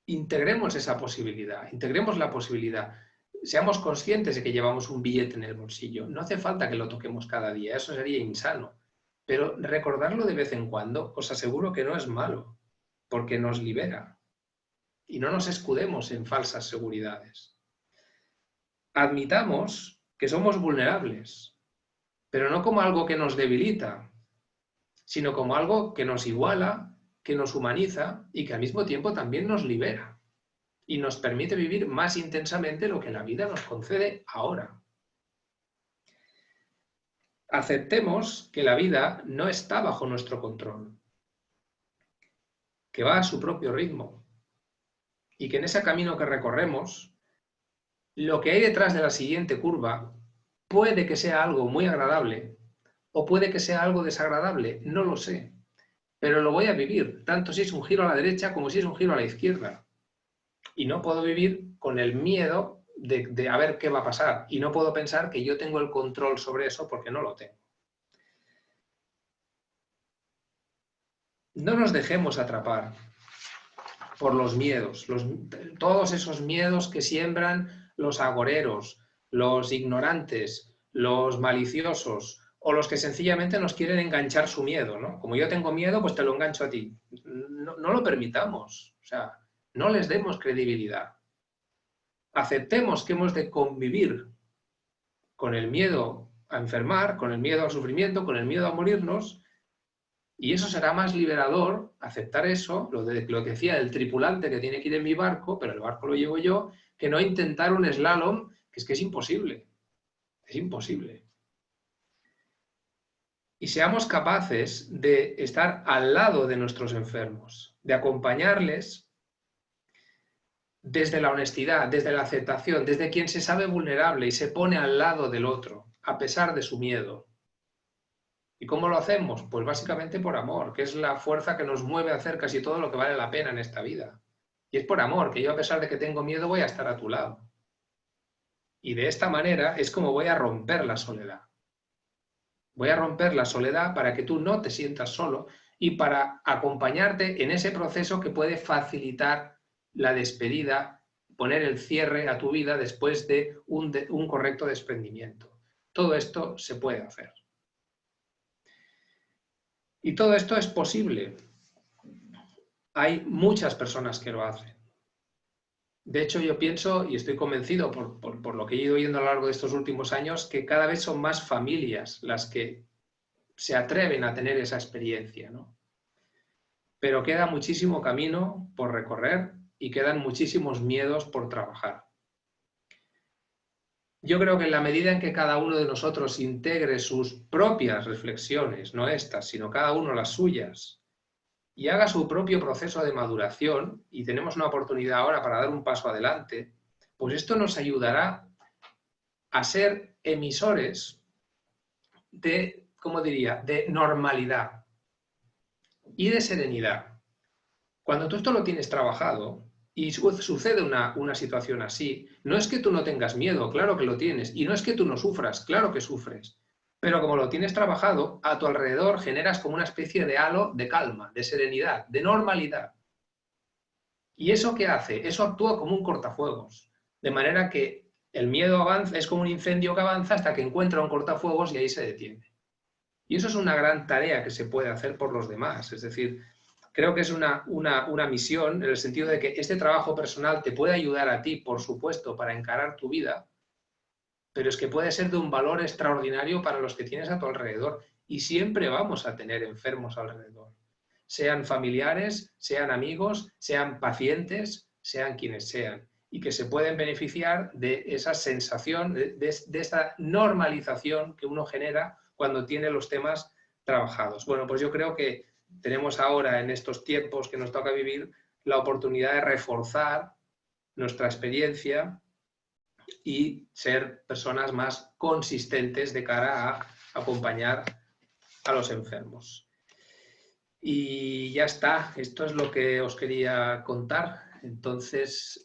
Integremos esa posibilidad, integremos la posibilidad. Seamos conscientes de que llevamos un billete en el bolsillo. No hace falta que lo toquemos cada día, eso sería insano. Pero recordarlo de vez en cuando, os aseguro que no es malo, porque nos libera. Y no nos escudemos en falsas seguridades. Admitamos que somos vulnerables, pero no como algo que nos debilita, sino como algo que nos iguala, que nos humaniza y que al mismo tiempo también nos libera y nos permite vivir más intensamente lo que la vida nos concede ahora. Aceptemos que la vida no está bajo nuestro control, que va a su propio ritmo y que en ese camino que recorremos, lo que hay detrás de la siguiente curva puede que sea algo muy agradable o puede que sea algo desagradable, no lo sé, pero lo voy a vivir, tanto si es un giro a la derecha como si es un giro a la izquierda. Y no puedo vivir con el miedo de a ver qué va a pasar. Y no puedo pensar que yo tengo el control sobre eso porque no lo tengo. No nos dejemos atrapar por los miedos, todos esos miedos que siembran los agoreros, los ignorantes, los maliciosos o los que sencillamente nos quieren enganchar su miedo, ¿no? Como yo tengo miedo, pues te lo engancho a ti. No, no lo permitamos, o sea, no les demos credibilidad. Aceptemos que hemos de convivir con el miedo a enfermar, con el miedo al sufrimiento, con el miedo a morirnos, y eso será más liberador, aceptar eso, lo que decía el tripulante que tiene que ir en mi barco, pero el barco lo llevo yo, que no intentar un slalom, que es imposible. Es imposible. Y seamos capaces de estar al lado de nuestros enfermos, de acompañarles desde la honestidad, desde la aceptación, desde quien se sabe vulnerable y se pone al lado del otro, a pesar de su miedo. ¿Y cómo lo hacemos? Pues básicamente por amor, que es la fuerza que nos mueve a hacer casi todo lo que vale la pena en esta vida. Y es por amor, que yo a pesar de que tengo miedo voy a estar a tu lado. Y de esta manera es como voy a romper la soledad. Voy a romper la soledad para que tú no te sientas solo y para acompañarte en ese proceso que puede facilitar la despedida, poner el cierre a tu vida después de un correcto desprendimiento. Todo esto se puede hacer. Y todo esto es posible. Hay muchas personas que lo hacen. De hecho, yo pienso y estoy convencido por lo que he ido viendo a lo largo de estos últimos años que cada vez son más familias las que se atreven a tener esa experiencia, ¿no? Pero queda muchísimo camino por recorrer y quedan muchísimos miedos por trabajar. Yo creo que en la medida en que cada uno de nosotros integre sus propias reflexiones, no estas, sino cada uno las suyas, y haga su propio proceso de maduración, y tenemos una oportunidad ahora para dar un paso adelante, pues esto nos ayudará a ser emisores de, ¿cómo diría?, de normalidad y de serenidad. Cuando tú esto lo tienes trabajado y sucede una situación así, no es que tú no tengas miedo, claro que lo tienes, y no es que tú no sufras, claro que sufres, pero como lo tienes trabajado, a tu alrededor generas como una especie de halo de calma, de serenidad, de normalidad. ¿Y eso qué hace? Eso actúa como un cortafuegos, de manera que el miedo avanza, es como un incendio que avanza hasta que encuentra un cortafuegos y ahí se detiene. Y eso es una gran tarea que se puede hacer por los demás, es decir, creo que es una misión en el sentido de que este trabajo personal te puede ayudar a ti, por supuesto, para encarar tu vida, pero es que puede ser de un valor extraordinario para los que tienes a tu alrededor. Y siempre vamos a tener enfermos alrededor. Sean familiares, sean amigos, sean pacientes, sean quienes sean. Y que se pueden beneficiar de esa sensación, de esa normalización que uno genera cuando tiene los temas trabajados. Bueno, pues yo creo que tenemos ahora, en estos tiempos que nos toca vivir, la oportunidad de reforzar nuestra experiencia y ser personas más consistentes de cara a acompañar a los enfermos. Y ya está, esto es lo que os quería contar. Entonces,